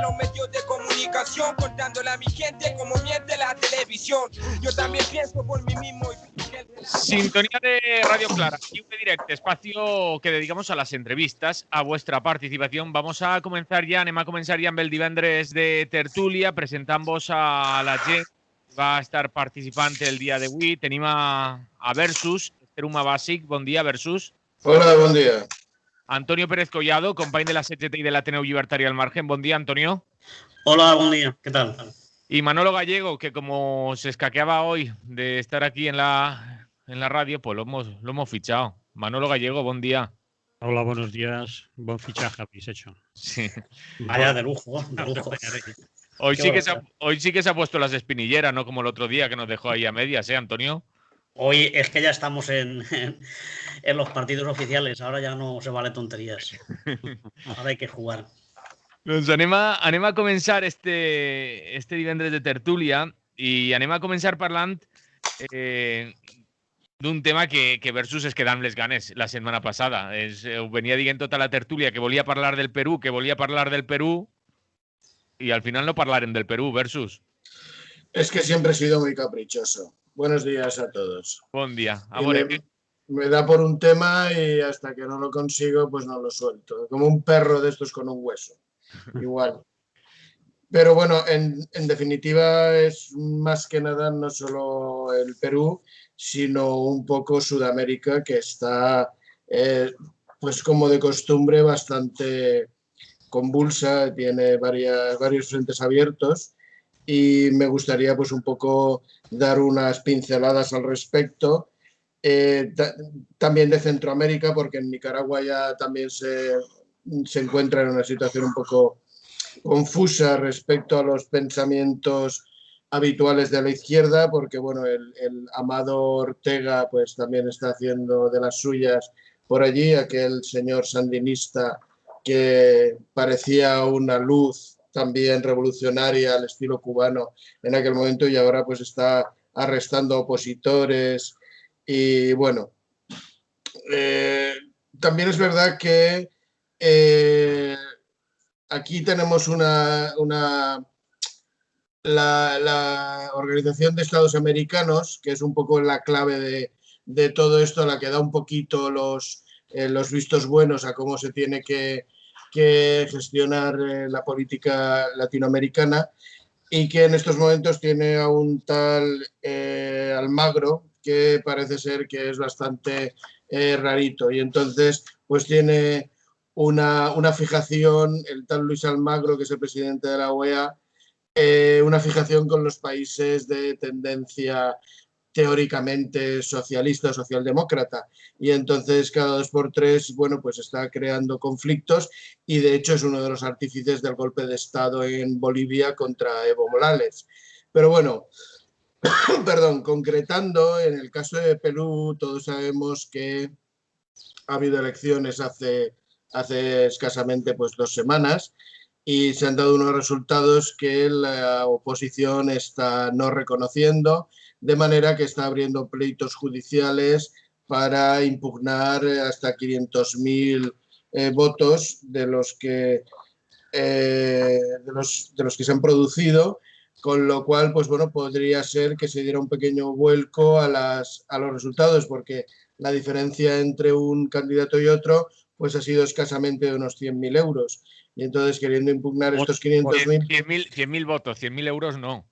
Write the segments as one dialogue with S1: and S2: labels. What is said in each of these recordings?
S1: a los medios de comunicación, contándole a mi gente como miente la televisión. Yo también pienso por mí mismo.
S2: Sintonía de Radio Clara, y un directo, espacio que dedicamos a las entrevistas, a vuestra participación. Vamos a comenzar ja, anem a començar ja amb el divendres de tertúlia, presentant-vos a la gent que va estar participant el dia d'avui. Tenim a Versus, Esther Uma Bàsic, bon dia, Versus.
S3: Hola, bon dia.
S2: Antonio Pérez Collado, company de la CGT i de l'Ateneu Llibertari al Margen. Bon dia, Antonio.
S4: Hola, buen día. ¿Qué tal?
S2: Y Manolo Gallego, que como se escaqueaba hoy de estar aquí en la radio, pues lo hemos fichado. Manolo Gallego, buen día.
S5: Hola, buenos días. Buen fichaje habéis hecho.
S2: Sí.
S4: Vaya, de lujo, de lujo.
S2: Hoy sí que se ha puesto las espinilleras, no como el otro día que nos dejó ahí a medias, ¿eh, Antonio?
S4: Hoy es que ya estamos en los partidos oficiales, ahora ya no se vale tonterías. Ahora hay que jugar.
S2: Doncs anem a començar este divendres de tertúlia i anem a començar parlant d'un tema que Versus es quedà amb les ganes la setmana passada. Ho venia dient tota la tertúlia que volia parlar del Perú, y al final no parlaren del Perú, Versus.
S3: Es que siempre he sido muy caprichoso. Buenos días a todos.
S2: Bon dia.
S3: Me da por un tema y hasta que no lo consigo, pues no lo suelto. Como un perro de estos con un hueso. Igual. Pero bueno, en definitiva es más que nada no solo el Perú, sino un poco Sudamérica, que está, pues como de costumbre, bastante convulsa, tiene varios frentes abiertos y me gustaría pues un poco dar unas pinceladas al respecto. También de Centroamérica, porque en Nicaragua ya también se encuentra en una situación un poco confusa respecto a los pensamientos habituales de la izquierda, porque bueno, el Amado Ortega pues también está haciendo de las suyas por allí, aquel señor sandinista que parecía una luz también revolucionaria al estilo cubano en aquel momento y ahora pues está arrestando opositores y bueno, también es verdad que aquí tenemos la Organización de Estados Americanos, que es un poco la clave de todo esto, la que da un poquito los vistos buenos a cómo se tiene que gestionar la política latinoamericana y que en estos momentos tiene a un tal Almagro que parece ser que es bastante rarito y entonces pues tiene una fijación, el tal Luis Almagro, que es el presidente de la OEA, una fijación con los países de tendencia teóricamente socialista o socialdemócrata y entonces cada 2 por 3 bueno, pues está creando conflictos y de hecho es uno de los artífices del golpe de Estado en Bolivia contra Evo Morales. Pero bueno, perdón, concretando, en el caso de Perú todos sabemos que ha habido elecciones hace escasamente pues 2 semanas y se han dado unos resultados que la oposición está no reconociendo, de manera que está abriendo pleitos judiciales para impugnar hasta 500.000 votos de los que se han producido, con lo cual pues bueno, podría ser que se diera un pequeño vuelco a los resultados, porque la diferencia entre un candidato y otro pues ha sido escasamente de unos 100.000 euros. Y entonces, queriendo impugnar estos 500.000...
S2: 100.000 votos, 100.000 euros no.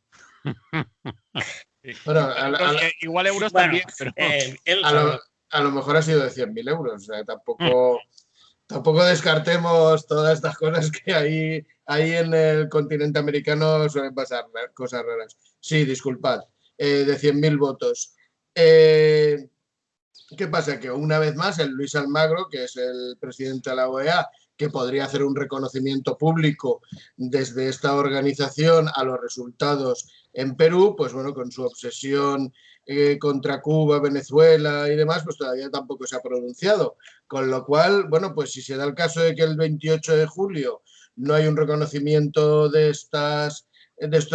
S3: Bueno,
S2: igual euros también, pero...
S3: a lo mejor ha sido de 100.000 euros. O sea, tampoco descartemos todas estas cosas que ahí en el continente americano suelen pasar cosas raras. Sí, disculpad, de 100.000 votos. ¿Qué pasa? Que una vez más el Luis Almagro, que es el presidente de la OEA, que podría hacer un reconocimiento público desde esta organización a los resultados en Perú, pues bueno, con su obsesión contra Cuba, Venezuela y demás, pues todavía tampoco se ha pronunciado. Con lo cual, bueno, pues si se da el caso de que el 28 de julio no hay un reconocimiento de estos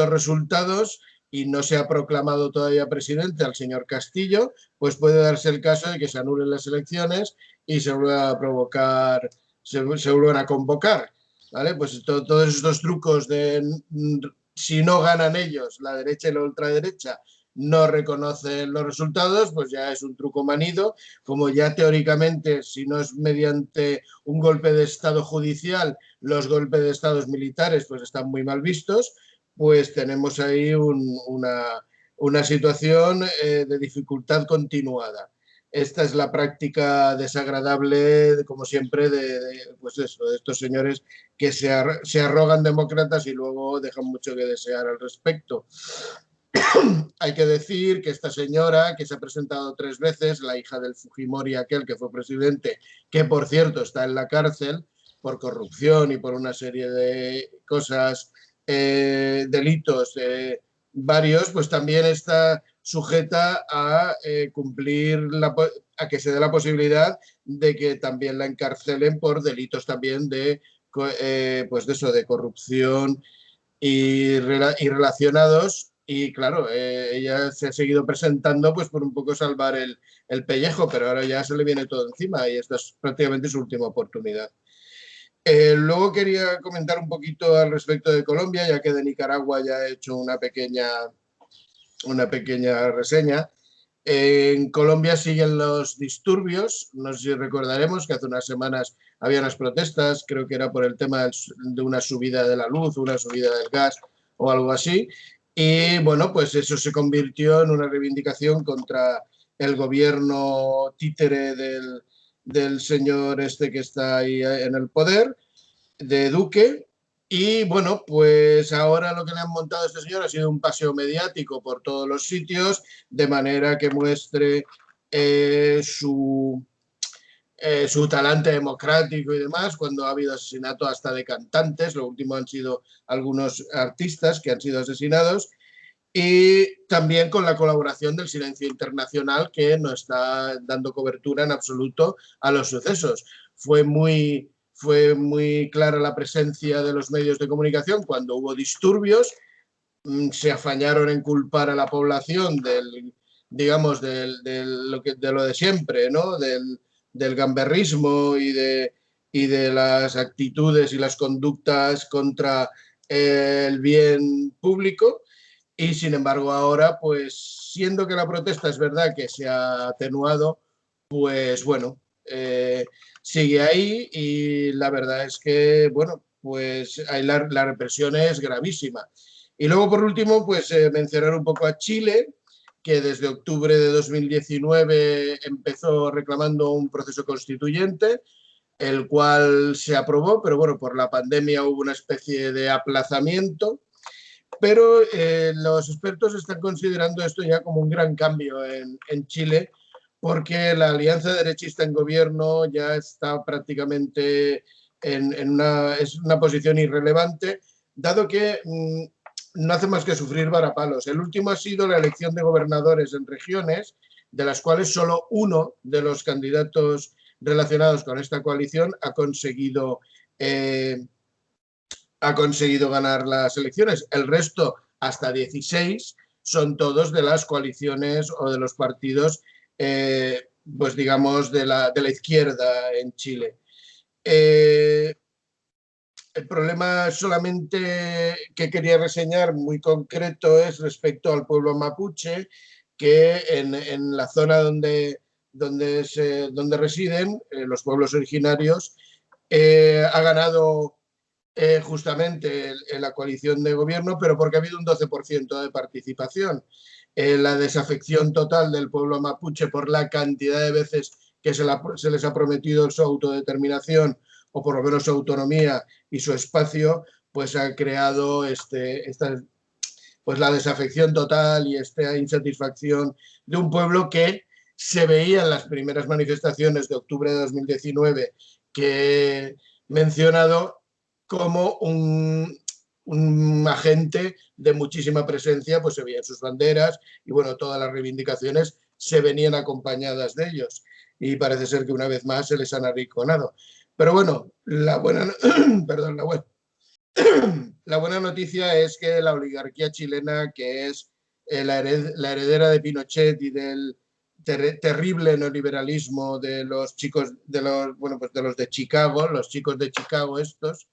S3: resultados y no se ha proclamado todavía presidente al señor Castillo, pues puede darse el caso de que se anulen las elecciones y se vuelvan a convocar. ¿vale? Pues todos estos trucos de si no ganan ellos, la derecha y la ultraderecha, no reconocen los resultados, pues ya es un truco manido, como ya teóricamente, si no es mediante un golpe de Estado judicial, los golpes de Estados militares pues están muy mal vistos, pues tenemos ahí una situación de dificultad continuada. Esta es la práctica desagradable, como siempre, pues eso, de estos señores que se arrogan demócratas y luego dejan mucho que desear al respecto. Hay que decir que esta señora, que se ha presentado 3 veces, la hija del Fujimori, aquel que fue presidente, que por cierto está en la cárcel por corrupción y por una serie de cosas, delitos varios, pues también está sujeta a cumplir, a que se dé la posibilidad de que también la encarcelen por delitos también pues de eso, de corrupción y relacionados. Y claro, ella se ha seguido presentando pues por un poco salvar el pellejo, pero ahora ya se le viene todo encima y esta es prácticamente su última oportunidad. Luego quería comentar un poquito al respecto de Colombia, ya que de Nicaragua ya he hecho una pequeña reseña. En Colombia siguen los disturbios, no sé si recordaremos que hace unas semanas había unas protestas, creo que era por el tema de una subida de la luz, una subida del gas o algo así, y bueno, pues eso se convirtió en una reivindicación contra el gobierno títere del señor este que está ahí en el poder, de Duque. Y bueno, pues ahora lo que le han montado a este señor ha sido un paseo mediático por todos los sitios, de manera que muestre su talante democrático y demás, cuando ha habido asesinato hasta de cantantes, lo último han sido algunos artistas que han sido asesinados, y también con la colaboración del Silencio Internacional, que no está dando cobertura en absoluto a los sucesos. Fue muy clara la presencia de los medios de comunicación cuando hubo disturbios, se afañaron en culpar a la población digamos, de lo de siempre, ¿no? Del gamberrismo y de las actitudes y las conductas contra el bien público. Y sin embargo ahora, pues siendo que la protesta es verdad que se ha atenuado, pues bueno, sigue ahí y la verdad es que, bueno, pues la represión es gravísima. Y luego, por último, pues mencionar un poco a Chile, que desde octubre de 2019 empezó reclamando un proceso constituyente, el cual se aprobó, pero bueno, por la pandemia hubo una especie de aplazamiento. Pero los expertos están considerando esto ya como un gran cambio en Chile, porque la alianza derechista en gobierno ya está prácticamente es una posición irrelevante, dado que no hace más que sufrir varapalos. El último ha sido la elección de gobernadores en regiones, de las cuales solo uno de los candidatos relacionados con esta coalición ha conseguido ganar las elecciones. El resto, hasta 16, son todos de las coaliciones o de los partidos, pues digamos, de la izquierda en Chile. El problema solamente que quería reseñar muy concreto es respecto al pueblo mapuche, que en la zona donde residen los pueblos originarios ha ganado justamente la coalición de gobierno, pero porque ha habido un 12% de participación. La desafección total del pueblo mapuche por la cantidad de veces que se les ha prometido su autodeterminación o por lo menos su autonomía y su espacio, pues ha creado pues la desafección total y esta insatisfacción de un pueblo que se veía en las primeras manifestaciones de octubre de 2019 que he mencionado como un agente de muchísima presencia, pues se veían sus banderas y bueno, todas las reivindicaciones se venían acompañadas de ellos y parece ser que una vez más se les han arrinconado. Pero bueno, la buena noticia es que la oligarquía chilena, que es la heredera de Pinochet y del terrible neoliberalismo de los chicos, de los de Chicago, los chicos de Chicago estos,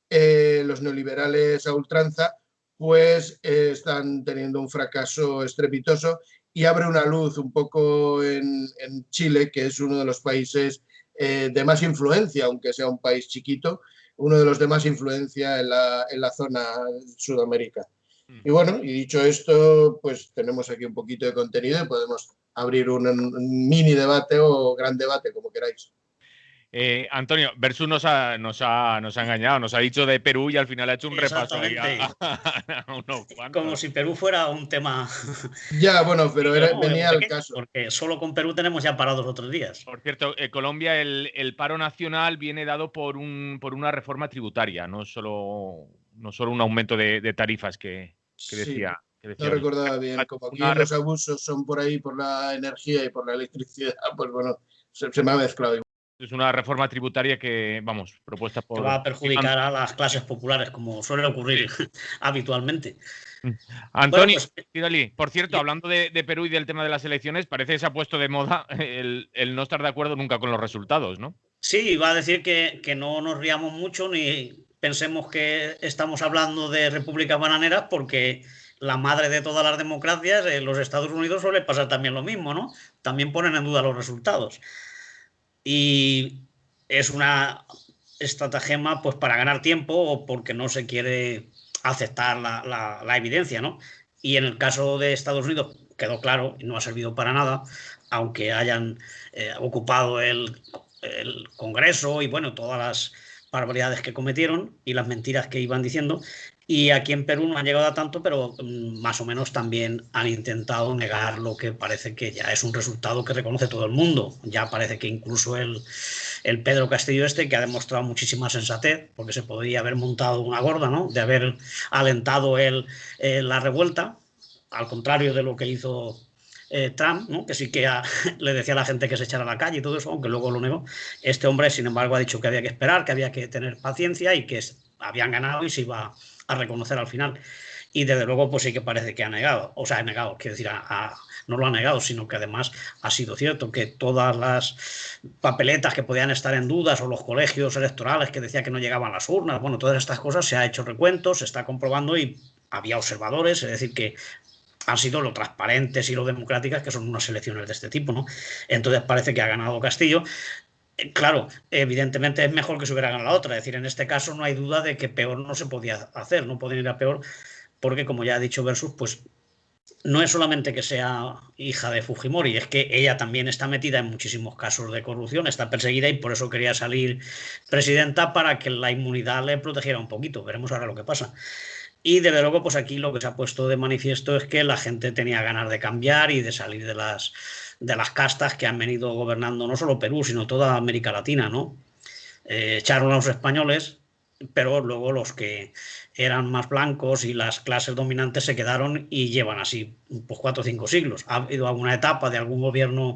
S3: los neoliberales a ultranza, pues están teniendo un fracaso estrepitoso y abre una luz un poco en Chile, que es uno de los países de más influencia, aunque sea un país chiquito, uno de los de más influencia en la zona de Sudamérica. Y bueno, y dicho esto, pues tenemos aquí un poquito de contenido y podemos abrir un mini debate o gran debate, como queráis.
S2: Antonio, Versus nos ha engañado, nos ha dicho de Perú y al final ha hecho un repaso ahí
S4: Exactamente.
S2: a unos cuantos.
S4: Como si Perú fuera un tema.
S3: Ya, bueno, pero venía al caso.
S4: Porque solo con Perú tenemos ya parados otros días.
S2: Por cierto, Colombia, el paro nacional viene dado por una reforma tributaria, no solo un aumento de tarifas que decía.
S3: Sí, no recordaba bien. Como aquí los abusos son por ahí, por la energía y por la electricidad, pues bueno, se me ha mezclado.
S2: Es una reforma tributaria que, vamos, propuesta por...
S4: Que va a perjudicar a las clases populares, como suele ocurrir habitualmente.
S2: Antonio, bueno, pues, por cierto, hablando de Perú y del tema de las elecciones, parece que se ha puesto de moda el no estar de acuerdo nunca con los resultados, ¿no?
S4: Sí, iba a decir que no nos riamos mucho ni pensemos que estamos hablando de repúblicas bananeras, porque la madre de todas las democracias, en los Estados Unidos, suele pasar también lo mismo, ¿no? También ponen en duda los resultados. Y es una estratagema pues para ganar tiempo o porque no se quiere aceptar la evidencia, ¿no? Y en el caso de Estados Unidos quedó claro y no ha servido para nada, aunque hayan ocupado el Congreso y bueno, todas las barbaridades que cometieron y las mentiras que iban diciendo. Y aquí en Perú no han llegado a tanto, pero más o menos también han intentado negar lo que parece que ya es un resultado que reconoce todo el mundo. Ya parece que incluso el Pedro Castillo que ha demostrado muchísima sensatez, porque se podría haber montado una gorda, ¿no? De haber alentado la revuelta, al contrario de lo que hizo Trump, ¿no? Que sí que le decía a la gente que se echara a la calle y todo eso, aunque luego lo negó. Este hombre, sin embargo, ha dicho que había que esperar, que había que tener paciencia y que habían ganado y se iba a reconocer al final. Y desde luego, pues sí que parece que ha negado, o sea, ha negado, quiero decir, no lo ha negado, sino que además ha sido cierto que todas las papeletas que podían estar en dudas o los colegios electorales que decía que no llegaban las urnas, bueno, todas estas cosas se ha hecho recuento, se está comprobando y había observadores, es decir, que han sido lo transparentes y lo democráticas que son unas elecciones de este tipo, ¿no? Entonces parece que ha ganado Castillo. Claro, evidentemente es mejor que se hubiera ganado la otra. Es decir, en este caso no hay duda de que peor no se podía hacer, no podía ir a peor, porque como ya ha dicho Versus, pues no es solamente que sea hija de Fujimori, es que ella también está metida en muchísimos casos de corrupción, está perseguida y por eso quería salir presidenta para que la inmunidad le protegiera un poquito. Veremos ahora lo que pasa. Y desde luego, pues aquí lo que se ha puesto de manifiesto es que la gente tenía ganas de cambiar y de salir de las castas que han venido gobernando no solo Perú, sino toda América Latina, ¿no? Echaron a los españoles, pero luego los que eran más blancos y las clases dominantes se quedaron y llevan así pues 4 o 5 siglos. Ha habido alguna etapa de algún gobierno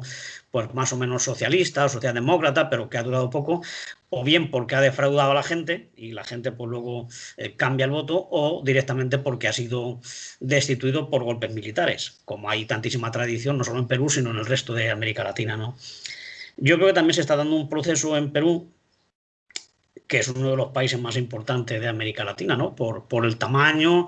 S4: pues más o menos socialista o socialdemócrata, pero que ha durado poco, o bien porque ha defraudado a la gente y la gente pues luego cambia el voto, o directamente porque ha sido destituido por golpes militares, como hay tantísima tradición no solo en Perú sino en el resto de América Latina, ¿no? Yo creo que también se está dando un proceso en Perú, que es uno de los países más importantes de América Latina, ¿no? Por el tamaño,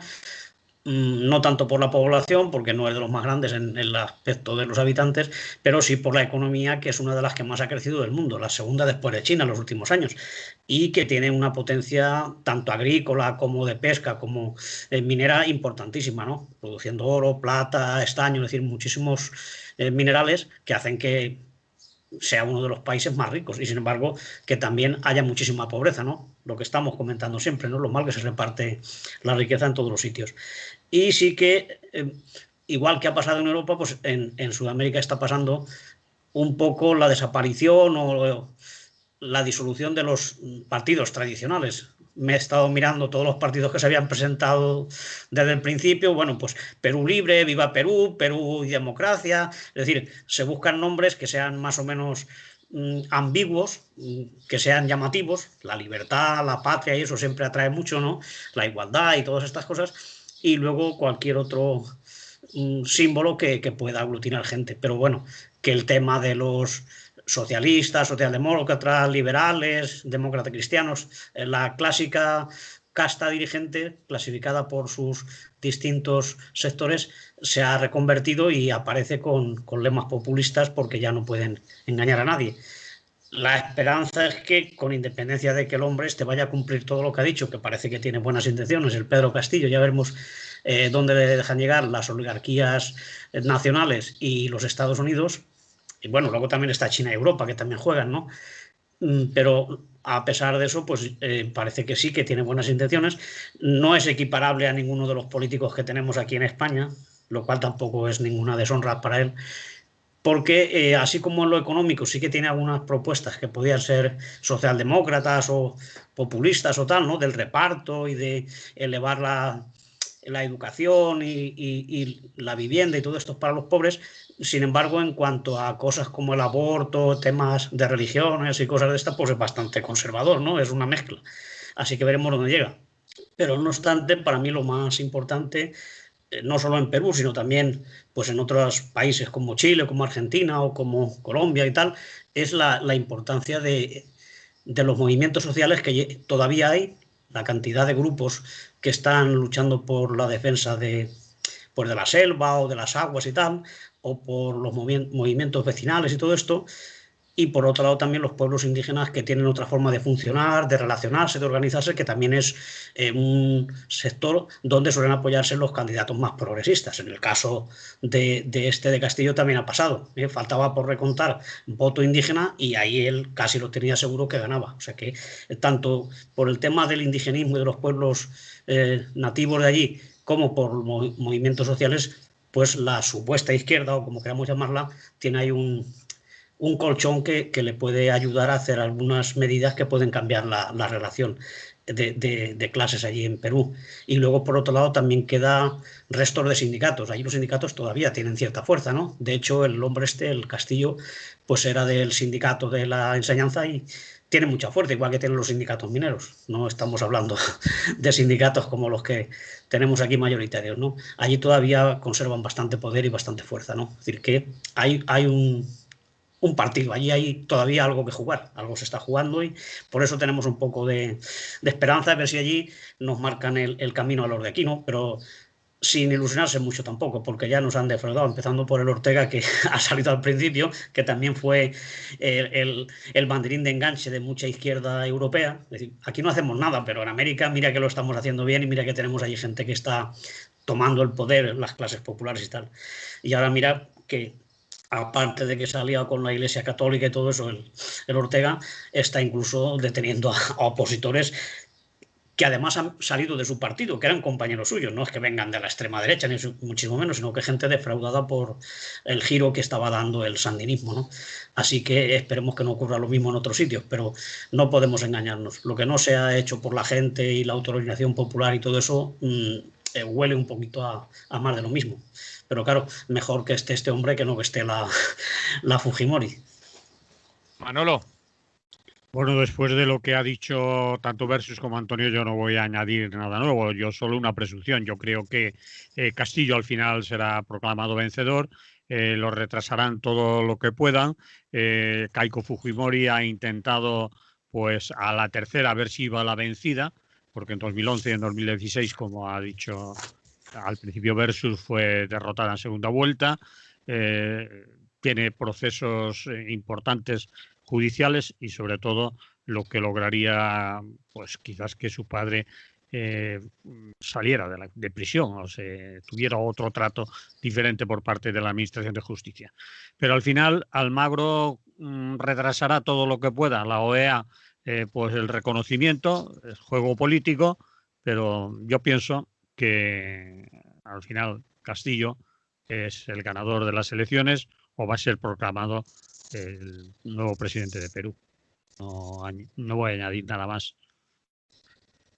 S4: no tanto por la población, porque no es de los más grandes en el aspecto de los habitantes, pero sí por la economía, que es una de las que más ha crecido del mundo, la segunda después de China en los últimos años, y que tiene una potencia tanto agrícola como de pesca, como minera importantísima, ¿no? Produciendo oro, plata, estaño, es decir, muchísimos minerales que hacen que sea uno de los países más ricos y sin embargo que también haya muchísima pobreza, ¿no? Lo que estamos comentando siempre, ¿no? Lo mal que se reparte la riqueza en todos los sitios. Y sí que, igual que ha pasado en Europa, pues en Sudamérica está pasando un poco la desaparición o la disolución de los partidos tradicionales. Me he estado mirando todos los partidos que se habían presentado desde el principio. Bueno, pues Perú Libre, Viva Perú, Perú y Democracia. Es decir, se buscan nombres que sean más o menos ambiguos, que sean llamativos. La libertad, la patria y eso siempre atrae mucho, ¿no? La igualdad y todas estas cosas. Y luego cualquier otro símbolo que pueda aglutinar gente. Pero bueno, que el tema de los socialistas, socialdemócratas, liberales, demócratas cristianos, la clásica casta dirigente, clasificada por sus distintos sectores, se ha reconvertido y aparece con lemas populistas porque ya no pueden engañar a nadie. La esperanza es que, con independencia de que el hombre vaya a cumplir todo lo que ha dicho, que parece que tiene buenas intenciones, el Pedro Castillo, ya veremos dónde le dejan llegar las oligarquías nacionales y los Estados Unidos. Y bueno, luego también está China y Europa, que también juegan, ¿no? Pero a pesar de eso, pues parece que sí, que tiene buenas intenciones. No es equiparable a ninguno de los políticos que tenemos aquí en España, lo cual tampoco es ninguna deshonra para él, porque así como en lo económico sí que tiene algunas propuestas que podían ser socialdemócratas o populistas o tal, ¿no? Del reparto y de elevar la educación y la vivienda y todo esto para los pobres. Sin embargo, en cuanto a cosas como el aborto, temas de religiones y cosas de estas, pues es bastante conservador, ¿no? Es una mezcla. Así que veremos dónde llega. Pero no obstante, para mí lo más importante, no solo en Perú, sino también pues en otros países como Chile, como Argentina o como Colombia y tal, es la importancia de los movimientos sociales que todavía hay, la cantidad de grupos que están luchando por la defensa pues de la selva o de las aguas y tal, o por los movimientos vecinales y todo esto. Y por otro lado también los pueblos indígenas, que tienen otra forma de funcionar, de relacionarse, de organizarse, que también es un sector donde suelen apoyarse los candidatos más progresistas. En el caso de Castillo también ha pasado. Faltaba por recontar voto indígena y ahí él casi lo tenía seguro que ganaba. O sea que tanto por el tema del indigenismo y de los pueblos nativos de allí, como por movimientos sociales, pues la supuesta izquierda, o como queramos llamarla, tiene ahí un colchón que le puede ayudar a hacer algunas medidas que pueden cambiar la relación de clases allí en Perú. Y luego, por otro lado, también queda restos de sindicatos. Allí los sindicatos todavía tienen cierta fuerza, ¿no? De hecho, el hombre el Castillo, pues era del sindicato de la enseñanza y tiene mucha fuerza, igual que tienen los sindicatos mineros. No estamos hablando de sindicatos como los que tenemos aquí mayoritarios, ¿no? Allí todavía conservan bastante poder y bastante fuerza, ¿no? Es decir, que hay un partido, allí hay todavía algo que jugar, algo se está jugando y por eso tenemos un poco de esperanza de ver si allí nos marcan el camino a los de aquí, ¿no? Pero sin ilusionarse mucho tampoco, porque ya nos han defraudado, empezando por el Ortega, que ha salido al principio, que también fue el banderín de enganche de mucha izquierda europea. Es decir, aquí no hacemos nada, pero en América mira que lo estamos haciendo bien y mira que tenemos allí gente que está tomando el poder, las clases populares y tal. Y ahora mira que, aparte de que se ha aliado con la Iglesia Católica y todo eso, el Ortega está incluso deteniendo a opositores que además han salido de su partido, que eran compañeros suyos. No es que vengan de la extrema derecha, ni muchísimo menos, sino que gente defraudada por el giro que estaba dando el sandinismo, ¿no? Así que esperemos que no ocurra lo mismo en otros sitios, pero no podemos engañarnos. Lo que no se ha hecho por la gente y la autorganización popular y todo eso huele un poquito a más de lo mismo. Pero claro, mejor que esté este hombre que no que esté la Fujimori.
S2: Manolo.
S5: Bueno, después de lo que ha dicho tanto Versus como Antonio, yo no voy a añadir nada nuevo. Yo solo una presunción. Yo creo que Castillo al final será proclamado vencedor. Lo retrasarán todo lo que puedan. Keiko Fujimori ha intentado, pues, a la tercera ver si iba a la vencida, porque en 2011 y en 2016, como ha dicho al principio Versus, fue derrotada en segunda vuelta. Tiene procesos importantes judiciales y sobre todo lo que lograría, pues quizás que su padre saliera de prisión o se tuviera otro trato diferente por parte de la Administración de Justicia. Pero al final Almagro retrasará todo lo que pueda. La OEA, pues el reconocimiento, el juego político, pero yo pienso que al final Castillo es el ganador de las elecciones o va a ser proclamado el nuevo presidente de Perú. No voy a añadir nada más.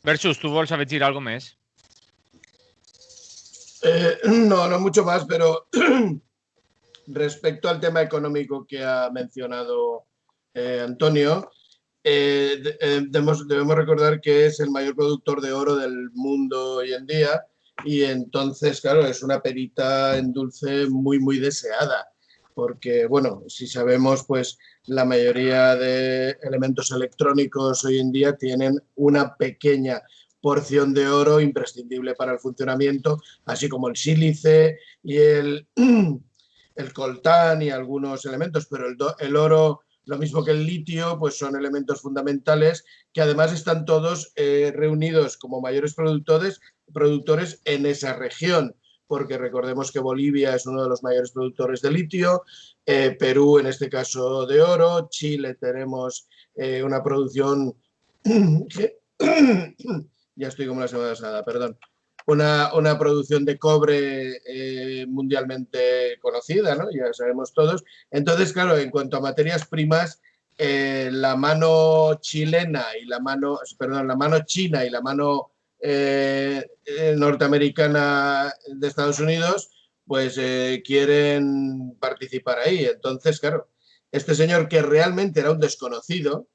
S2: Versus, ¿tú vols afegir algo més?
S3: No mucho más, pero respecto al tema económico que ha mencionado Antonio, debemos recordar que es el mayor productor de oro del mundo hoy en día y entonces, claro, es una perita en dulce muy, muy deseada. Porque, bueno, si sabemos, pues la mayoría de elementos electrónicos hoy en día tienen una pequeña porción de oro imprescindible para el funcionamiento, así como el sílice y el coltán y algunos elementos, pero el oro, lo mismo que el litio, pues son elementos fundamentales que además están todos reunidos como mayores productores en esa región, porque recordemos que Bolivia es uno de los mayores productores de litio, Perú en este caso de oro, Chile tenemos una producción ya estoy como la semana pasada, perdón, una producción de cobre mundialmente conocida, ¿no? Ya sabemos todos. Entonces, claro, en cuanto a materias primas, la mano chilena y la mano china y la mano norteamericana de Estados Unidos, pues quieren participar ahí. Entonces, claro, este señor que realmente era un desconocido,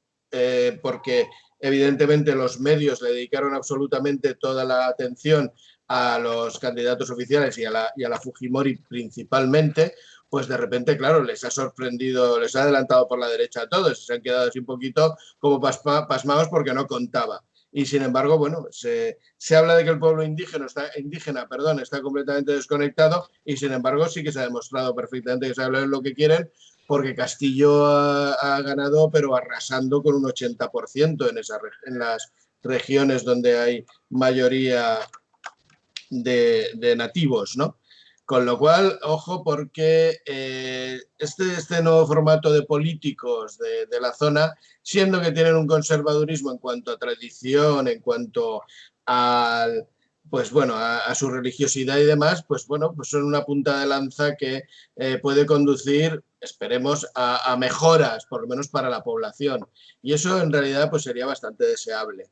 S3: porque evidentemente los medios le dedicaron absolutamente toda la atención a los candidatos oficiales y a la Fujimori principalmente, pues de repente, claro, les ha sorprendido, les ha adelantado por la derecha a todos, se han quedado así un poquito como pasmados porque no contaba. Y sin embargo, bueno, se habla de que el pueblo indígena está completamente desconectado y sin embargo sí que se ha demostrado perfectamente que saben lo que quieren, porque Castillo ha ganado, pero arrasando con un 80% en las regiones donde hay mayoría de nativos, ¿no? Con lo cual, ojo, porque este nuevo formato de políticos de la zona, siendo que tienen un conservadurismo en cuanto a tradición, en cuanto al pues bueno, a su religiosidad y demás, pues bueno, pues son una punta de lanza que puede conducir, esperemos, a mejoras, por lo menos para la población. Y eso en realidad pues sería bastante deseable.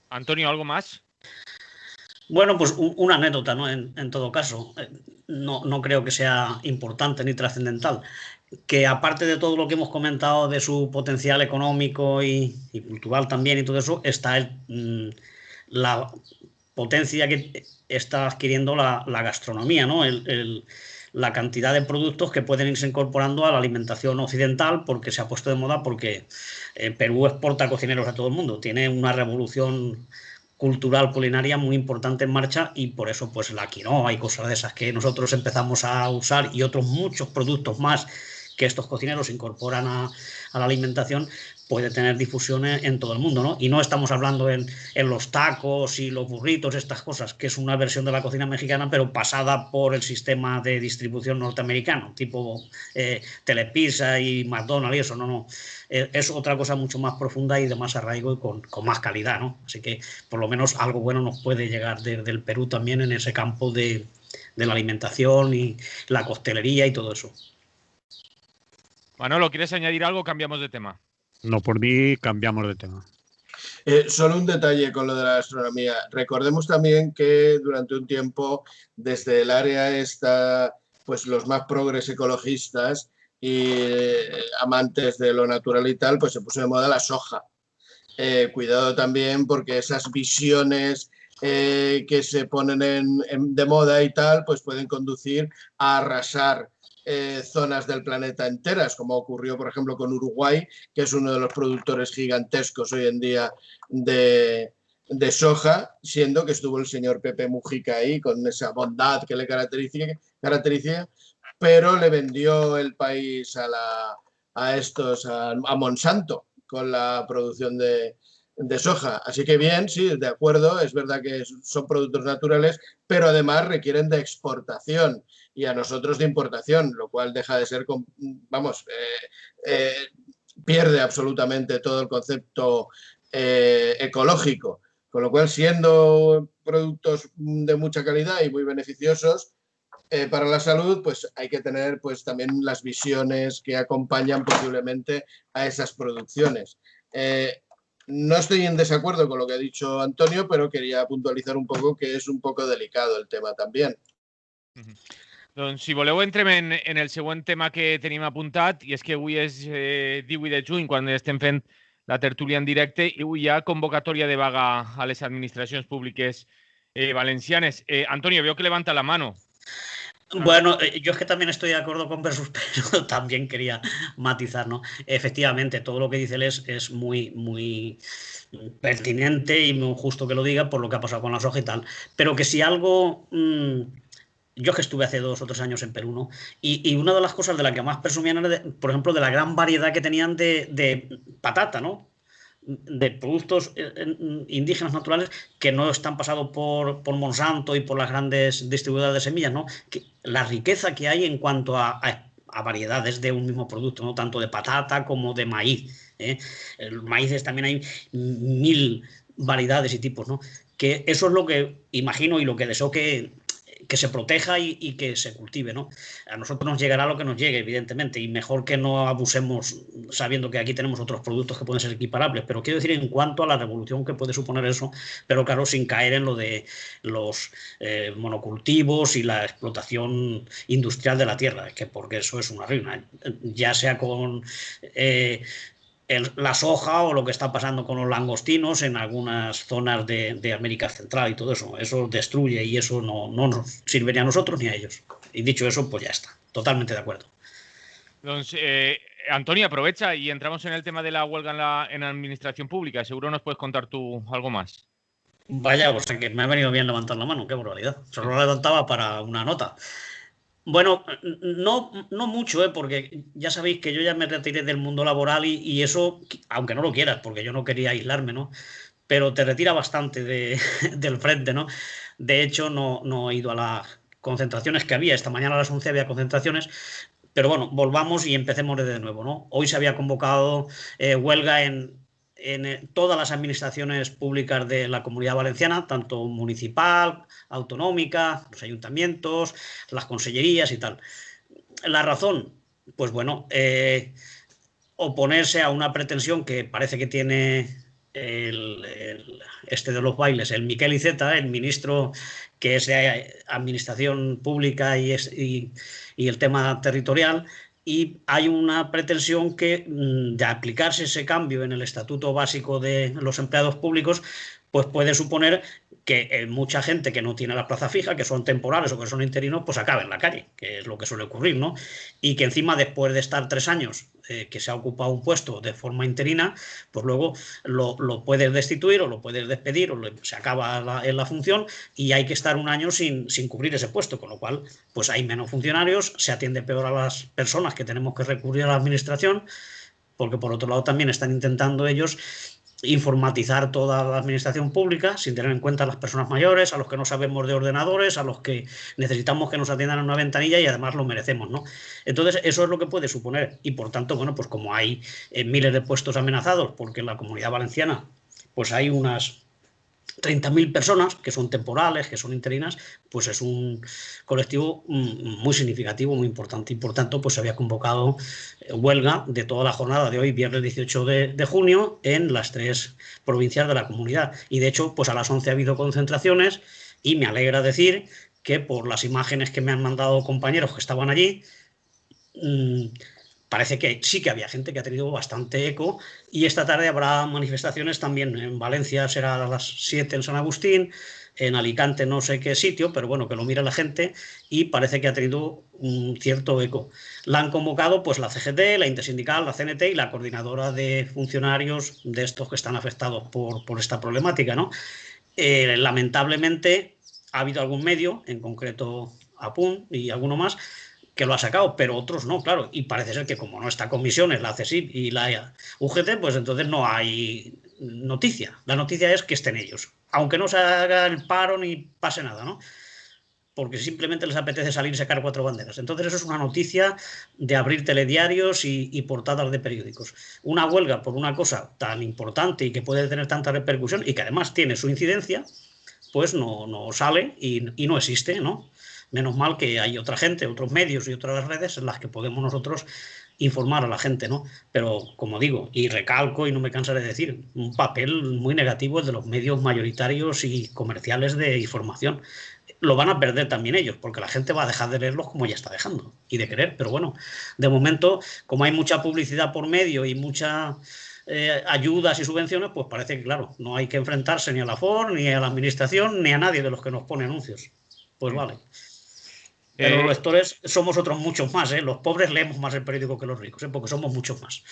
S2: Antonio, ¿algo más?
S4: Bueno, pues una anécdota, ¿no? En todo caso, no creo que sea importante ni trascendental. Que aparte de todo lo que hemos comentado de su potencial económico y cultural también y todo eso, está la potencia que está adquiriendo la gastronomía, ¿no? La cantidad de productos que pueden irse incorporando a la alimentación occidental porque se ha puesto de moda, porque Perú exporta cocineros a todo el mundo, tiene una revolución cultural culinaria muy importante en marcha y por eso pues la quinoa y cosas de esas que nosotros empezamos a usar y otros muchos productos más que estos cocineros incorporan a la alimentación puede tener difusión en todo el mundo, ¿no? Y no estamos hablando en los tacos y los burritos, estas cosas, que es una versión de la cocina mexicana, pero pasada por el sistema de distribución norteamericano, tipo Telepizza y McDonald's y eso, no. Es otra cosa mucho más profunda y de más arraigo y con más calidad, ¿no? Así que por lo menos algo bueno nos puede llegar del Perú también en ese campo de la alimentación y la costelería y todo eso.
S2: Manolo, ¿quieres añadir algo? Cambiamos de tema.
S5: No, por mí cambiamos de tema.
S3: Solo un detalle con lo de la gastronomía. Recordemos también que durante un tiempo, desde el área esta, pues los más progres ecologistas y amantes de lo natural y tal, pues se puso de moda la soja. Cuidado también porque esas visiones que se ponen de moda y tal, pues pueden conducir a arrasar zonas del planeta enteras, como ocurrió, por ejemplo, con Uruguay, que es uno de los productores gigantescos hoy en día de soja, siendo que estuvo el señor Pepe Mujica ahí con esa bondad que le caracteriza, pero le vendió el país a Monsanto con la producción de soja. Así que bien, sí, de acuerdo, es verdad que son productos naturales, pero además requieren de exportación y a nosotros de importación, lo cual deja de ser, pierde absolutamente todo el concepto ecológico. Con lo cual, siendo productos de mucha calidad y muy beneficiosos para la salud, pues hay que tener pues también las visiones que acompañan posiblemente a esas producciones. No estoy en desacuerdo con lo que ha dicho Antonio, però quería puntualitzar un poco que és un poco delicado el tema també.
S2: Doncs, si voleu, entrem en el següent tema que tenim apuntat, i és que avui és 18 de juny, quan estem fent la tertúlia en directe, i avui hi ha convocatòria de vaga a les administracions públiques valencianes. Antonio, veo que levanta la mano.
S4: Bueno, yo es que también estoy de acuerdo con Versus, pero también quería matizar, ¿no? Efectivamente, todo lo que dice él es muy, muy pertinente y muy justo que lo diga por lo que ha pasado con la soja y tal. Pero que si algo... yo es que estuve hace 2 o 3 años en Perú, ¿no? Y una de las cosas de las que más presumían era, por ejemplo, de la gran variedad que tenían de patata, ¿no? De productos indígenas naturales que no están pasados por Monsanto y por las grandes distribuidoras de semillas, ¿no? La riqueza que hay en cuanto a variedades de un mismo producto, ¿no? Tanto de patata como de maíz, ¿eh? El maíz también hay 1000 variedades y tipos, ¿no? Que eso es lo que imagino y lo que deseo que se proteja y que se cultive, ¿no? A nosotros nos llegará lo que nos llegue, evidentemente, y mejor que no abusemos sabiendo que aquí tenemos otros productos que pueden ser equiparables, pero quiero decir en cuanto a la revolución que puede suponer eso, pero claro, sin caer en lo de los monocultivos y la explotación industrial de la tierra, que porque eso es una ruina, ya sea con... la soja o lo que está pasando con los langostinos en algunas zonas de América Central y todo eso. Eso destruye y eso no nos sirve ni a nosotros ni a ellos. Y dicho eso, pues ya está. Totalmente de acuerdo.
S2: Entonces, Antonio, aprovecha y entramos en el tema de la huelga en la administración pública. Seguro nos puedes contar tú algo más.
S4: Vaya, o sea que me ha venido bien levantar la mano. Qué barbaridad. Solo la levantaba para una nota. Bueno, no mucho, porque ya sabéis que yo ya me retiré del mundo laboral y eso, aunque no lo quieras, porque yo no quería aislarme, ¿no? Pero te retira bastante del frente, ¿no? De hecho, no he ido a las concentraciones que había. Esta mañana a las 11 había concentraciones, pero bueno, volvamos y empecemos de nuevo, ¿no? Hoy se había convocado huelga en todas las administraciones públicas de la Comunidad Valenciana, tanto municipal, autonómica, los ayuntamientos, las consellerías y tal. La razón, pues bueno, oponerse a una pretensión que parece que tiene este de los bailes, el Miquel Iceta, el ministro que es de Administración Pública y el tema territorial, y hay una pretensión que de aplicarse ese cambio en el Estatuto Básico de los Empleados Públicos, pues puede suponer que mucha gente que no tiene la plaza fija, que son temporales o que son interinos, pues acabe en la calle, que es lo que suele ocurrir, ¿no? Y que encima, después de estar 3 años que se ha ocupado un puesto de forma interina, pues luego lo puedes destituir o lo puedes despedir o se acaba en la función y hay que estar un año sin cubrir ese puesto, con lo cual pues hay menos funcionarios, se atiende peor a las personas que tenemos que recurrir a la administración, porque por otro lado también están intentando ellos informatizar toda la administración pública sin tener en cuenta a las personas mayores, a los que no sabemos de ordenadores, a los que necesitamos que nos atiendan en una ventanilla y además lo merecemos, ¿no? Entonces eso es lo que puede suponer y por tanto, bueno, pues como hay miles de puestos amenazados porque en la Comunidad Valenciana pues hay unas 30.000 personas que son temporales, que son interinas, pues es un colectivo muy significativo, muy importante y por tanto pues se había convocado huelga de toda la jornada de hoy, viernes 18 de junio, en las 3 provincias de la comunidad y de hecho pues a las 11 ha habido concentraciones y me alegra decir que por las imágenes que me han mandado compañeros que estaban allí, parece que sí que había gente que ha tenido bastante eco y esta tarde habrá manifestaciones también. En Valencia será a las 7 en San Agustín, en Alicante no sé qué sitio, pero bueno, que lo mire la gente y parece que ha tenido un cierto eco. La han convocado pues la CGT, la Intersindical, la CNT y la Coordinadora de Funcionarios de estos que están afectados por esta problemática, ¿no? Lamentablemente ha habido algún medio, en concreto APUN y alguno más, que lo ha sacado, pero otros no, claro. Y parece ser que como no está comisiones, la CSIC y la UGT, pues entonces no hay noticia. La noticia es que estén ellos. Aunque no se haga el paro ni pase nada, ¿no? Porque simplemente les apetece salir y sacar 4 banderas. Entonces eso es una noticia de abrir telediarios y portadas de periódicos. Una huelga por una cosa tan importante y que puede tener tanta repercusión y que además tiene su incidencia, pues no sale y no existe, ¿no? Menos mal que hay otra gente, otros medios y otras redes en las que podemos nosotros informar a la gente, ¿no? Pero, como digo, y recalco y no me cansaré de decir, un papel muy negativo el de los medios mayoritarios y comerciales de información. Lo van a perder también ellos, porque la gente va a dejar de leerlos como ya está dejando y de querer. Pero bueno, de momento, como hay mucha publicidad por medio y mucha ayudas y subvenciones, pues parece que, claro, no hay que enfrentarse ni a la FOR, ni a la administración, ni a nadie de los que nos pone anuncios. Pues vale. Pero los lectores somos otros muchos más, ¿eh? Los pobres leemos más el periódico que los ricos, ¿eh? Porque somos muchos más.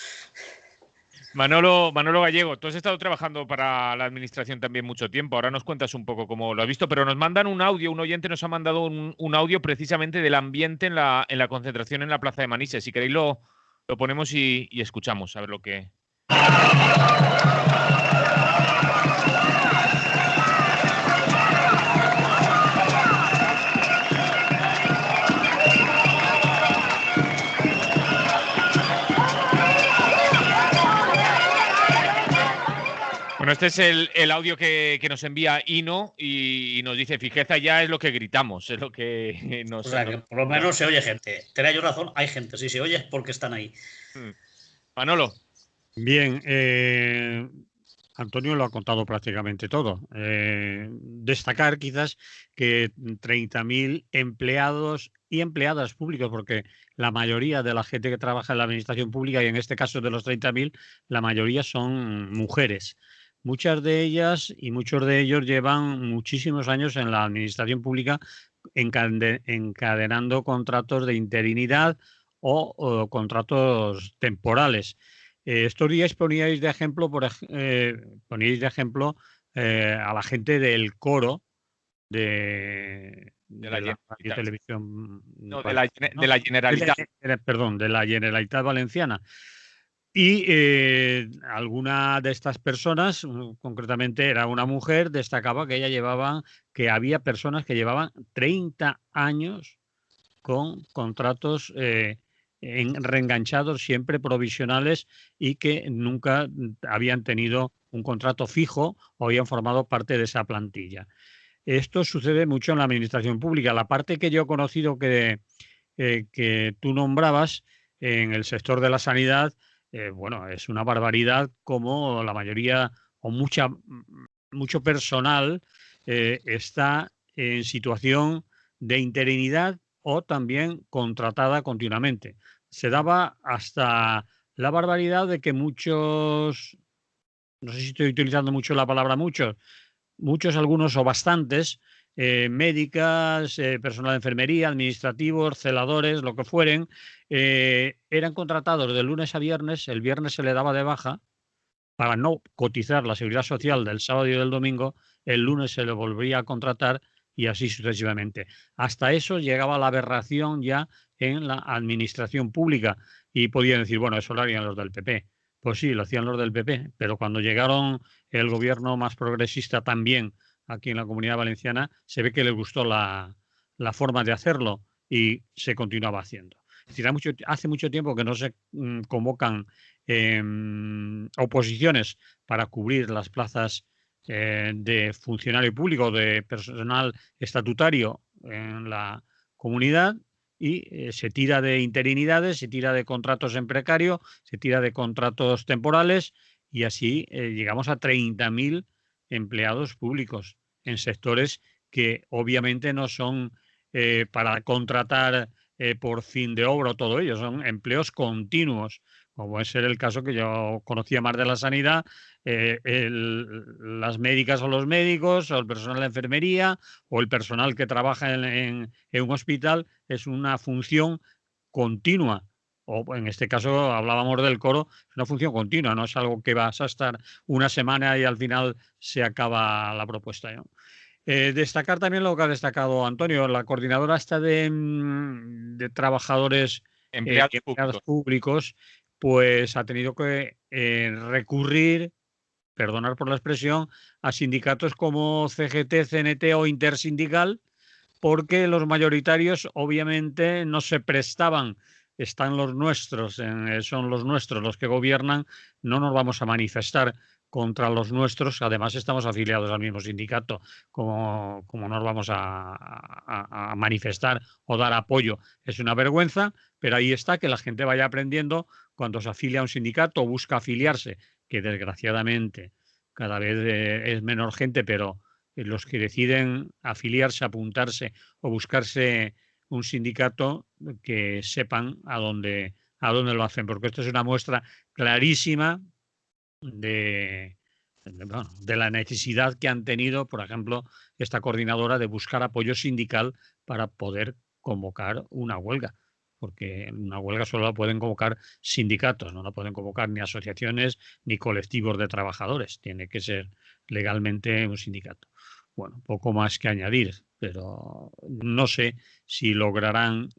S2: Manolo Gallego, tú has estado trabajando para la administración también mucho tiempo. Ahora nos cuentas un poco cómo lo has visto, pero nos mandan un audio, un oyente nos ha mandado un audio precisamente del ambiente en la concentración en la Plaza de Manises. Si queréis lo ponemos y escuchamos a ver lo que... Bueno, este es el audio que nos envía Ino y nos dice: fijeza ya es lo que gritamos, es lo que nos...
S4: O sea, que por lo menos se oye gente. Tenía yo razón, hay gente. Si se oye es porque están ahí.
S2: Manolo.
S5: Bien, Antonio lo ha contado prácticamente todo. Destacar quizás que 30.000 empleados y empleadas públicos, porque la mayoría de la gente que trabaja en la administración pública, y en este caso de los 30.000, la mayoría son mujeres. Muchas de ellas y muchos de ellos llevan muchísimos años en la administración pública encadenando contratos de interinidad o contratos temporales. Estos días poníais de ejemplo, a la gente del coro de la radio televisión.
S2: No, de la Generalitat.
S5: Perdón, de la Generalitat Valenciana. Y alguna de estas personas, concretamente era una mujer, destacaba que había personas que llevaban 30 años con contratos reenganchados, siempre provisionales, y que nunca habían tenido un contrato fijo o habían formado parte de esa plantilla. Esto sucede mucho en la administración pública. La parte que yo he conocido que tú nombrabas en el sector de la sanidad, bueno, es una barbaridad como la mayoría o mucho personal está en situación de interinidad o también contratada continuamente. Se daba hasta la barbaridad de que muchos, no sé si estoy utilizando mucho la palabra muchos, algunos o bastantes, médicas, personal de enfermería, administrativos, celadores, lo que fueren, eran contratados de lunes a viernes. El viernes se le daba de baja para no cotizar la seguridad social del sábado y del domingo, el lunes se le volvía a contratar y así sucesivamente. Hasta eso llegaba la aberración ya en la administración pública y podían decir, bueno, eso lo harían los del PP. Pues sí, lo hacían los del PP, pero cuando llegaron el gobierno más progresista también aquí en la Comunidad Valenciana, se ve que les gustó la forma de hacerlo y se continuaba haciendo. Es decir, hace mucho tiempo que no se convocan oposiciones para cubrir las plazas de funcionario público, de personal estatutario en la comunidad, y se tira de interinidades, se tira de contratos en precario, se tira de contratos temporales y así llegamos a 30.000 empleados públicos en sectores que obviamente no son para contratar por fin de obra o todo ello, son empleos continuos, como es el caso que yo conocía más de la sanidad, las médicas o los médicos, o el personal de enfermería, o el personal que trabaja en un hospital, es una función continua. O en este caso hablábamos del coro, es una función continua, no es algo que vas a estar una semana y al final se acaba la propuesta, ¿no? Destacar también lo que ha destacado Antonio, la coordinadora esta de trabajadores empleados públicos, pues ha tenido que recurrir, perdonar por la expresión, a sindicatos como CGT, CNT o Intersindical, porque los mayoritarios obviamente no se prestaban. Están los nuestros, son los nuestros los que gobiernan, no nos vamos a manifestar contra los nuestros, además estamos afiliados al mismo sindicato, como nos vamos a manifestar o dar apoyo. Es una vergüenza, pero ahí está, que la gente vaya aprendiendo cuando se afilia a un sindicato o busca afiliarse, que desgraciadamente cada vez es menor gente, pero los que deciden afiliarse, apuntarse o buscarse un sindicato, que sepan a dónde lo hacen, porque esto es una muestra clarísima de la necesidad que han tenido, por ejemplo, esta coordinadora de buscar apoyo sindical para poder convocar una huelga, porque una huelga solo la pueden convocar sindicatos, no la pueden convocar ni asociaciones ni colectivos de trabajadores, tiene que ser legalmente un sindicato. Bueno, poco más que añadir, pero no sé si lograrán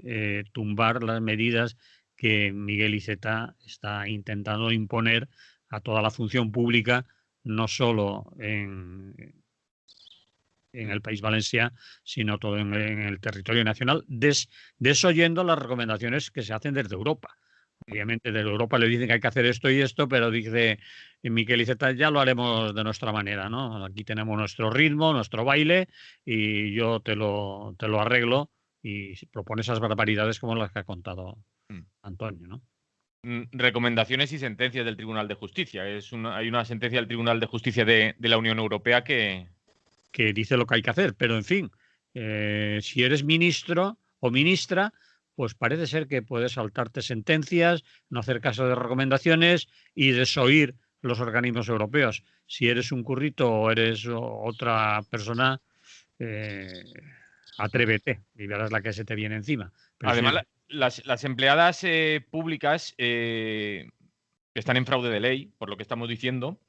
S5: tumbar las medidas que Miguel Iceta está intentando imponer a toda la función pública, no solo en el País Valencià, sino todo en el territorio nacional, desoyendo las recomendaciones que se hacen desde Europa. Obviamente desde Europa le dicen que hay que hacer esto y esto, pero dice Miquel Iceta, ya lo haremos de nuestra manera, ¿no? Aquí tenemos nuestro ritmo, nuestro baile, y yo te lo arreglo, y propone esas barbaridades como las que ha contado Antonio, ¿no?
S2: Recomendaciones y sentencias del Tribunal de Justicia. Hay una sentencia del Tribunal de Justicia de la Unión Europea que
S5: dice lo que hay que hacer, pero en fin, si eres ministro o ministra, pues parece ser que puedes saltarte sentencias, no hacer caso de recomendaciones y desoír los organismos europeos. Si eres un currito o eres otra persona, atrévete y verás la que se te viene encima. Pero
S2: además, las empleadas públicas que están en fraude de ley, por lo que estamos diciendo,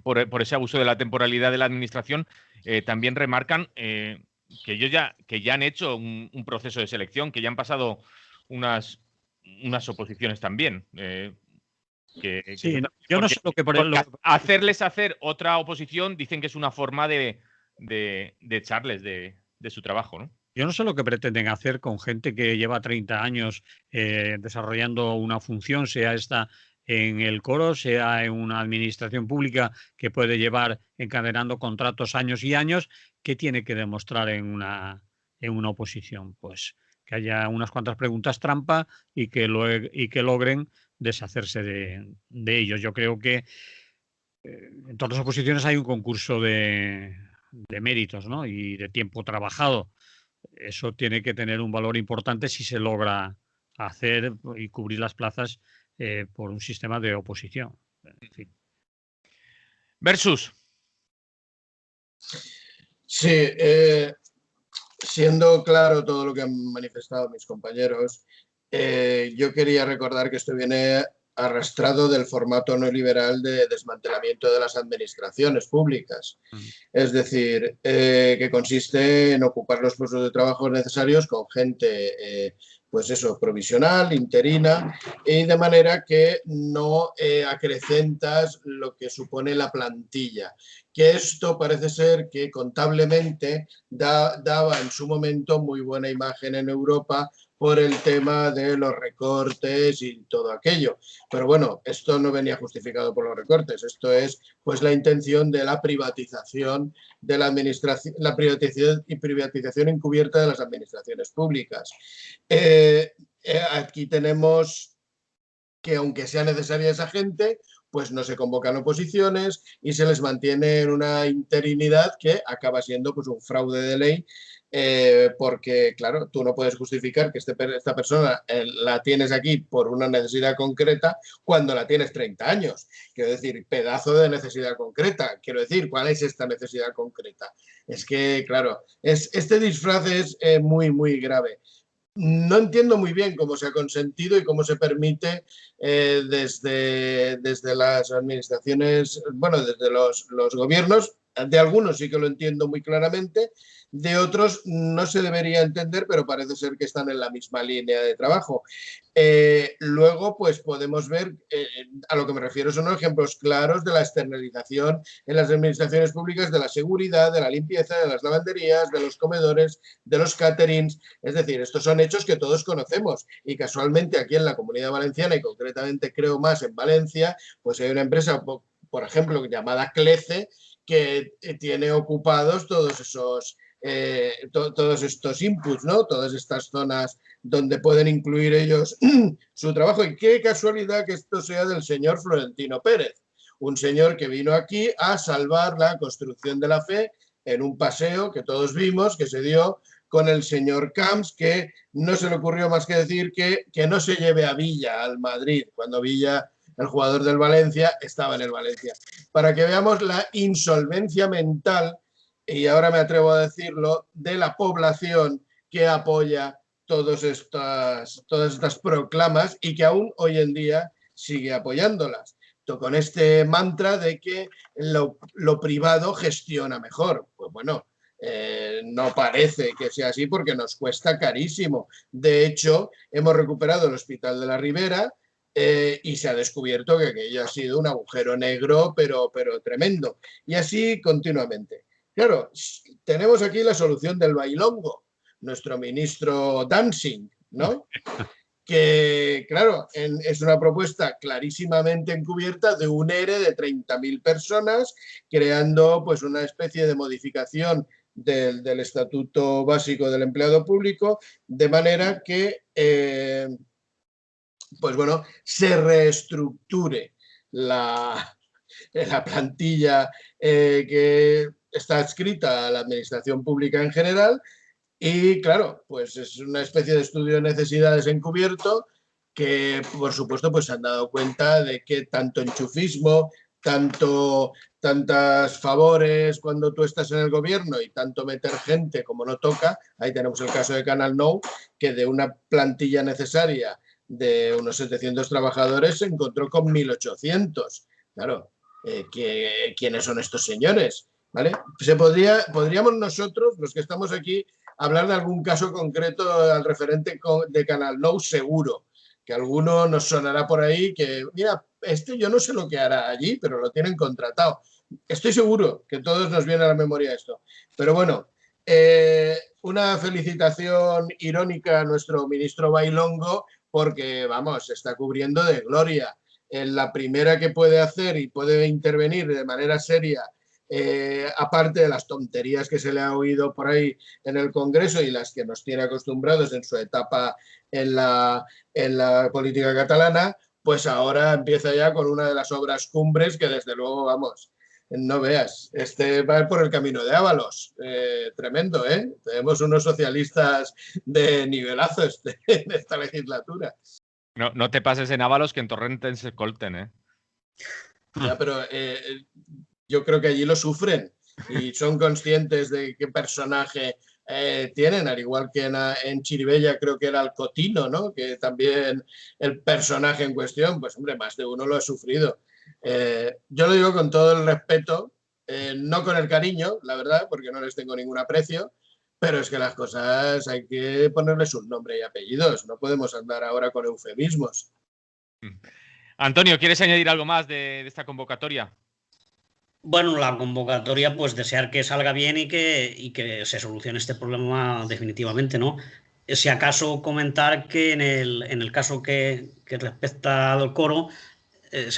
S2: por ese abuso de la temporalidad de la administración, también remarcan que ellos ya han hecho un proceso de selección, que ya han pasado unas oposiciones también.
S5: Yo no sé lo que
S2: hacerles hacer otra oposición dicen que es una forma de echarles de su trabajo, ¿no?
S5: Yo no sé lo que pretenden hacer con gente que lleva 30 años desarrollando una función, sea esta en el coro, sea en una administración pública que puede llevar encadenando contratos años y años. ¿Qué tiene que demostrar en una oposición? Pues que haya unas cuantas preguntas trampa y que logren deshacerse de ellos. Yo creo que en todas las oposiciones hay un concurso de méritos, ¿no? Y de tiempo trabajado. Eso tiene que tener un valor importante si se logra hacer y cubrir las plazas por un sistema de oposición. En fin.
S2: Versus.
S3: Sí, siendo claro todo lo que han manifestado mis compañeros, yo quería recordar que esto viene arrastrado del formato neoliberal de desmantelamiento de las administraciones públicas. Es decir, que consiste en ocupar los puestos de trabajo necesarios con gente, pues eso, provisional, interina, y de manera que no acrecentas lo que supone la plantilla. Que esto parece ser que contablemente daba en su momento muy buena imagen en Europa por el tema de los recortes y todo aquello. Pero bueno, esto no venía justificado por los recortes, esto es pues la intención de la privatización de la administración, la privatización encubierta de las administraciones públicas. Aquí tenemos que aunque sea necesaria esa gente, pues no se convocan oposiciones y se les mantiene en una interinidad que acaba siendo pues un fraude de ley, porque claro, tú no puedes justificar que esta persona la tienes aquí por una necesidad concreta cuando la tienes 30 años. Quiero decir, pedazo de necesidad concreta. Quiero decir, ¿cuál es esta necesidad concreta? Es que, claro, este disfraz es muy, muy grave. No entiendo muy bien cómo se ha consentido y cómo se permite desde las administraciones, bueno, desde los gobiernos. De algunos sí que lo entiendo muy claramente, de otros no se debería entender, pero parece ser que están en la misma línea de trabajo. Luego, pues podemos ver, a lo que me refiero son ejemplos claros de la externalización en las administraciones públicas de la seguridad, de la limpieza, de las lavanderías, de los comedores, de los caterings. Es decir, estos son hechos que todos conocemos y casualmente aquí en la Comunidad Valenciana y concretamente creo más en Valencia, pues hay una empresa, por ejemplo, llamada Clece, que tiene ocupados todos estos inputs, ¿no? Todas estas zonas donde pueden incluir ellos su trabajo. Y qué casualidad que esto sea del señor Florentino Pérez, un señor que vino aquí a salvar la construcción de la fe en un paseo que todos vimos que se dio con el señor Camps, que no se le ocurrió más que decir que no se lleve a Villa al Madrid, cuando Villa, el jugador del Valencia, estaba en el Valencia. Para que veamos la insolvencia mental, y ahora me atrevo a decirlo, de la población que apoya todas estas proclamas y que aún hoy en día sigue apoyándolas, con este mantra de que lo privado gestiona mejor. Pues bueno, no parece que sea así porque nos cuesta carísimo. De hecho, hemos recuperado el Hospital de la Ribera y se ha descubierto que aquello ha sido un agujero negro, pero tremendo. Y así continuamente. Claro, tenemos aquí la solución del bailongo, nuestro ministro Dancing, ¿no? Que, claro, es una propuesta clarísimamente encubierta de un ERE de 30.000 personas, creando pues una especie de modificación del Estatuto Básico del Empleado Público, de manera que, pues bueno, se reestructure la plantilla que está adscrita a la administración pública en general. Y claro, pues es una especie de estudio de necesidades encubierto que, por supuesto, pues se han dado cuenta de que tanto enchufismo, tantas favores cuando tú estás en el gobierno y tanto meter gente como no toca. Ahí tenemos el caso de Canal Nou, que de una plantilla necesaria de unos 700 trabajadores se encontró con 1.800. Claro, ¿quiénes son estos señores? ¿Vale? Podríamos nosotros, los que estamos aquí, hablar de algún caso concreto al referente de Canal Nou, seguro, que alguno nos sonará por ahí que, mira, yo no sé lo que hará allí, pero lo tienen contratado. Estoy seguro que a todos nos viene a la memoria esto. Pero bueno, una felicitación irónica a nuestro ministro Bailongo porque, vamos, se está cubriendo de gloria. La primera que puede hacer y puede intervenir de manera seria, aparte de las tonterías que se le ha oído por ahí en el Congreso y las que nos tiene acostumbrados en su etapa en la política catalana, pues ahora empieza ya con una de las obras cumbres que desde luego, vamos, no veas, va por el camino de Ábalos, tremendo, ¿eh? Tenemos unos socialistas de nivelazo de esta legislatura.
S2: No te pases en Ábalos que en Torrente se escolten, ¿eh?
S3: Ya, pero yo creo que allí lo sufren y son conscientes de qué personaje tienen, al igual que en Chirivella creo que era el Cotino, ¿no? Que también el personaje en cuestión, pues hombre, más de uno lo ha sufrido. Yo lo digo con todo el respeto, no con el cariño, la verdad, porque no les tengo ningún aprecio, pero es que las cosas hay que ponerles un nombre y apellidos, no podemos andar ahora con eufemismos.
S2: Antonio, ¿quieres añadir algo más de esta convocatoria?
S4: Bueno, la convocatoria, pues desear que salga bien y que se solucione este problema definitivamente, ¿no? Si acaso comentar que en el caso que respecta al coro,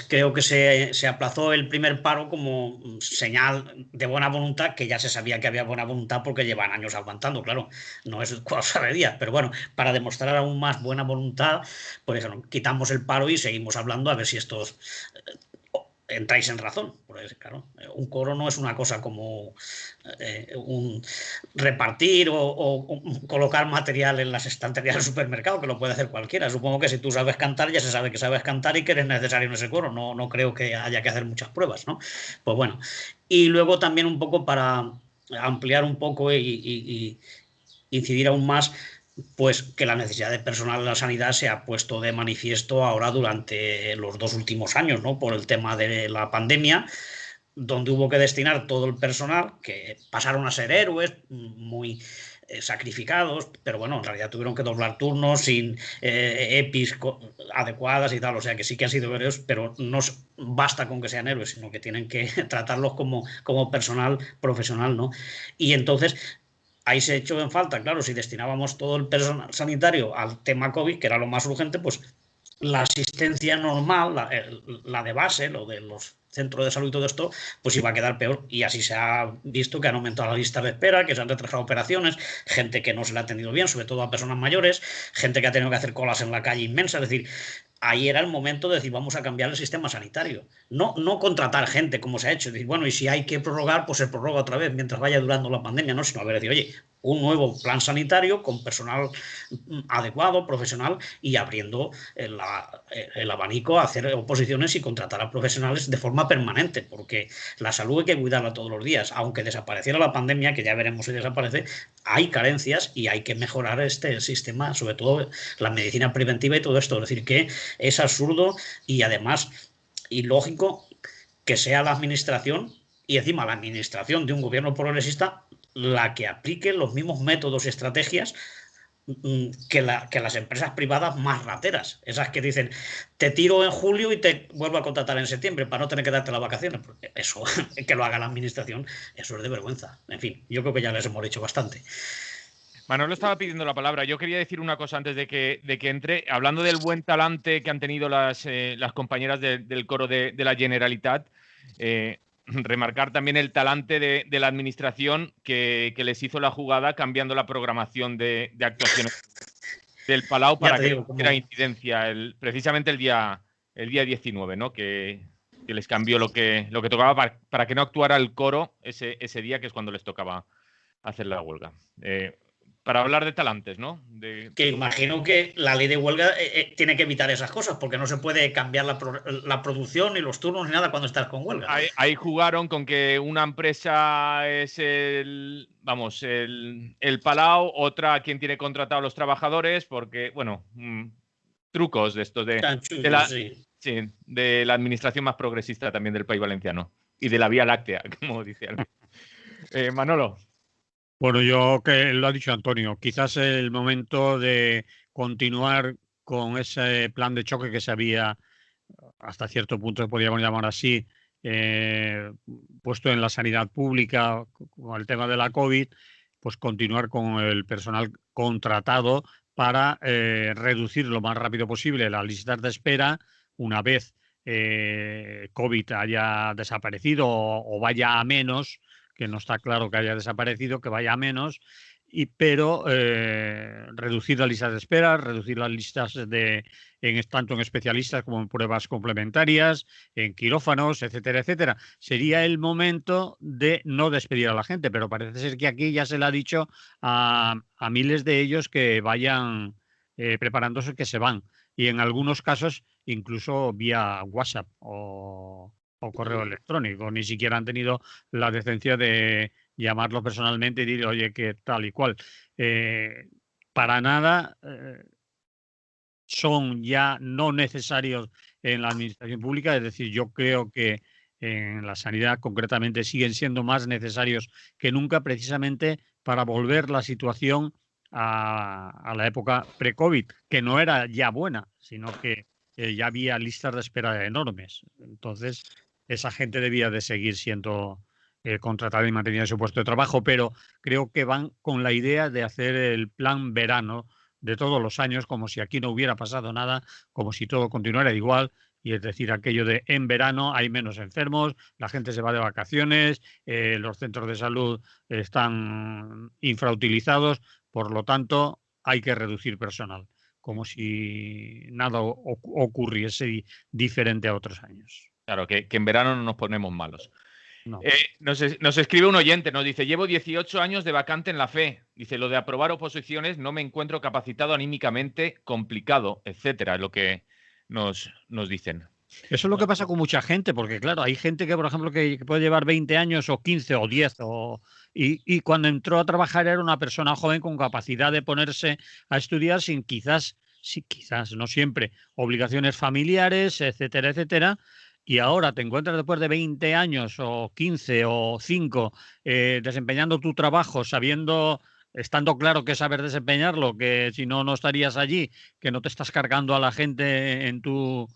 S4: creo que se aplazó el primer paro como señal de buena voluntad, que ya se sabía que había buena voluntad porque llevan años aguantando, claro, no es cosa de días, pero bueno, para demostrar aún más buena voluntad, pues eso, quitamos el paro y seguimos hablando a ver si estos entráis en razón. Porque, claro, un coro no es una cosa como un repartir o colocar material en las estanterías del supermercado, que lo puede hacer cualquiera. Supongo que si tú sabes cantar, ya se sabe que sabes cantar y que eres necesario en ese coro. No creo que haya que hacer muchas pruebas, ¿no? Pues bueno. Y luego también un poco para ampliar un poco y incidir aún más, pues que la necesidad de personal en la sanidad se ha puesto de manifiesto ahora durante los 2 últimos años, ¿no? Por el tema de la pandemia, donde hubo que destinar todo el personal, que pasaron a ser héroes muy sacrificados, pero bueno, en realidad tuvieron que doblar turnos sin EPIs adecuadas y tal, o sea que sí que han sido héroes, pero no basta con que sean héroes, sino que tienen que tratarlos como personal profesional, ¿no? Y entonces ahí se echó en falta, claro, si destinábamos todo el personal sanitario al tema COVID, que era lo más urgente, pues la asistencia normal, la de base, lo de los centros de salud y todo esto, pues iba a quedar peor. Y así se ha visto que han aumentado las listas de espera, que se han retrasado operaciones, gente que no se le ha atendido bien, sobre todo a personas mayores, gente que ha tenido que hacer colas en la calle inmensas. Es decir, ahí era el momento de decir, vamos a cambiar el sistema sanitario. No contratar gente como se ha hecho. Decir, bueno, y si hay que prorrogar, pues se prorroga otra vez mientras vaya durando la pandemia, no, sino haber decir, oye, un nuevo plan sanitario con personal adecuado, profesional, y abriendo el abanico a hacer oposiciones y contratar a profesionales de forma permanente, porque la salud hay que cuidarla todos los días. Aunque desapareciera la pandemia, que ya veremos si desaparece, hay carencias y hay que mejorar este sistema, sobre todo la medicina preventiva y todo esto. Es decir, que es absurdo y además ilógico que sea la administración, y encima la administración de un gobierno progresista, la que aplique los mismos métodos y estrategias que las empresas privadas más rateras. Esas que dicen, te tiro en julio y te vuelvo a contratar en septiembre para no tener que darte las vacaciones. Porque eso, que lo haga la administración, eso es de vergüenza. En fin, yo creo que ya les hemos dicho bastante.
S2: Manolo estaba pidiendo la palabra. Yo quería decir una cosa antes de que entre. Hablando del buen talante que han tenido las compañeras del coro de la Generalitat, remarcar también el talante de la administración que les hizo la jugada cambiando la programación de actuaciones del Palau para que no hubiera incidencia precisamente el día 19, ¿no? Que les cambió lo que tocaba para que no actuara el coro ese día, que es cuando les tocaba hacer la huelga. Para hablar de talantes, ¿no?
S4: Que imagino que la ley de huelga tiene que evitar esas cosas, porque no se puede cambiar la producción ni los turnos ni nada cuando estás con huelga.
S2: Ahí jugaron con que una empresa es el Palau, otra quien tiene contratado a los trabajadores, porque, bueno, trucos de estos de la administración más progresista también del País Valenciano y de la Vía Láctea, como dice Manolo.
S5: Bueno, yo que lo ha dicho Antonio, quizás el momento de continuar con ese plan de choque que se había, hasta cierto punto podríamos llamar así, puesto en la sanidad pública con el tema de la COVID, pues continuar con el personal contratado para reducir lo más rápido posible las listas de espera una vez COVID haya desaparecido o vaya a menos, que no está claro que haya desaparecido, que vaya a menos, pero reducir las listas de espera, reducir las listas tanto en especialistas como en pruebas complementarias, en quirófanos, etcétera, etcétera. Sería el momento de no despedir a la gente, pero parece ser que aquí ya se le ha dicho a miles de ellos que vayan preparándose, que se van. Y en algunos casos incluso vía WhatsApp o correo electrónico. Ni siquiera han tenido la decencia de llamarlo personalmente y decir, oye, que tal y cual. Para nada son ya no necesarios en la administración pública. Es decir, yo creo que en la sanidad concretamente siguen siendo más necesarios que nunca, precisamente para volver la situación a la época pre-COVID, que no era ya buena, sino que ya había listas de espera enormes. Entonces, esa gente debía de seguir siendo contratada y mantenida en su puesto de trabajo, pero creo que van con la idea de hacer el plan verano de todos los años, como si aquí no hubiera pasado nada, como si todo continuara igual, y es decir, aquello de en verano hay menos enfermos, la gente se va de vacaciones, los centros de salud están infrautilizados, por lo tanto hay que reducir personal, como si nada ocurriese diferente a otros años.
S2: Claro, que en verano no nos ponemos malos.
S5: No.
S2: Nos escribe un oyente, nos dice, llevo 18 años de vacante en la fe. Dice, lo de aprobar oposiciones no me encuentro capacitado anímicamente, complicado, etcétera, es lo que nos dicen.
S5: Eso es lo que pasa con mucha gente, porque claro, hay gente que, por ejemplo, que puede llevar 20 años o 15 o 10 y cuando entró a trabajar era una persona joven con capacidad de ponerse a estudiar sin quizás, no siempre, obligaciones familiares, etcétera, etcétera. Y ahora te encuentras después de 20 años o 15 o 5 desempeñando tu trabajo, estando claro que sabes desempeñarlo, que si no, no estarías allí, que no te estás cargando a la gente en tu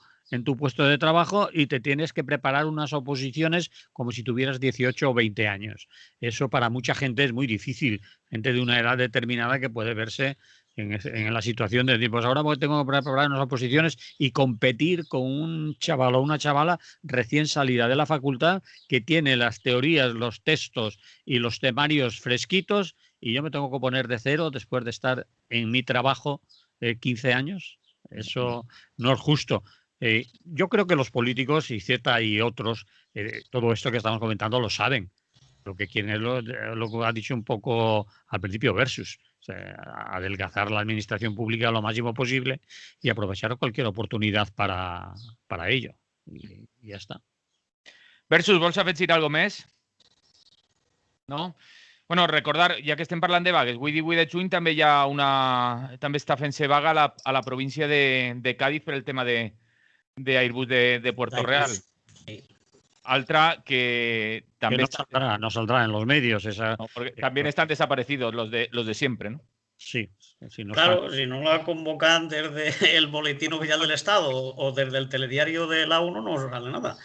S5: puesto de trabajo y te tienes que preparar unas oposiciones como si tuvieras 18 o 20 años. Eso para mucha gente es muy difícil, gente de una edad determinada que puede verse en la situación de decir, pues ahora tengo que preparar unas oposiciones y competir con un chaval o una chavala recién salida de la facultad que tiene las teorías, los textos y los temarios fresquitos y yo me tengo que poner de cero después de estar en mi trabajo 15 años. Eso no es justo. Yo creo que los políticos y Z y otros, todo esto que estamos comentando lo saben. Lo que quieren es lo que ha dicho un poco al principio Versus. O sea, adelgazar la administración pública lo máximo posible y aprovechar cualquier oportunidad para ello. Y ya está.
S2: Versus, vols afegir algo més? No? Bueno, recordar, ja que estem parlant de vagues, avui 18 de juny també està fent-se vaga a la província de Cádiz per el tema d'Airbus de Puerto Real.
S4: Sí.
S2: Altra que también
S5: no saldrá en los medios.
S2: No, porque también están desaparecidos los de siempre, ¿no?
S5: Sí. Si no
S4: claro, si no la convocan desde el Boletín Oficial del Estado o desde el telediario de la ONU, no sale nada.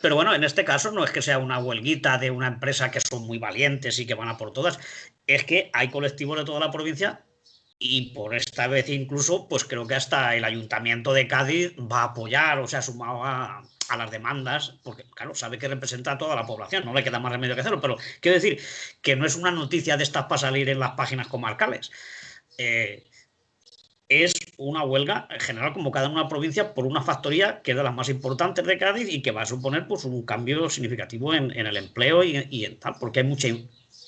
S4: Pero bueno, en este caso no es que sea una huelguita de una empresa que son muy valientes y que van a por todas, es que hay colectivos de toda la provincia y por esta vez incluso, pues creo que hasta el Ayuntamiento de Cádiz va a apoyar o se ha sumado a las demandas, porque claro, sabe que representa a toda la población, no le queda más remedio que hacerlo, pero quiero decir que no es una noticia de estas para salir en las páginas comarcales. Es una huelga general convocada en una provincia por una factoría que es de las más importantes de Cádiz y que va a suponer pues un cambio significativo en el empleo y en tal, porque hay mucha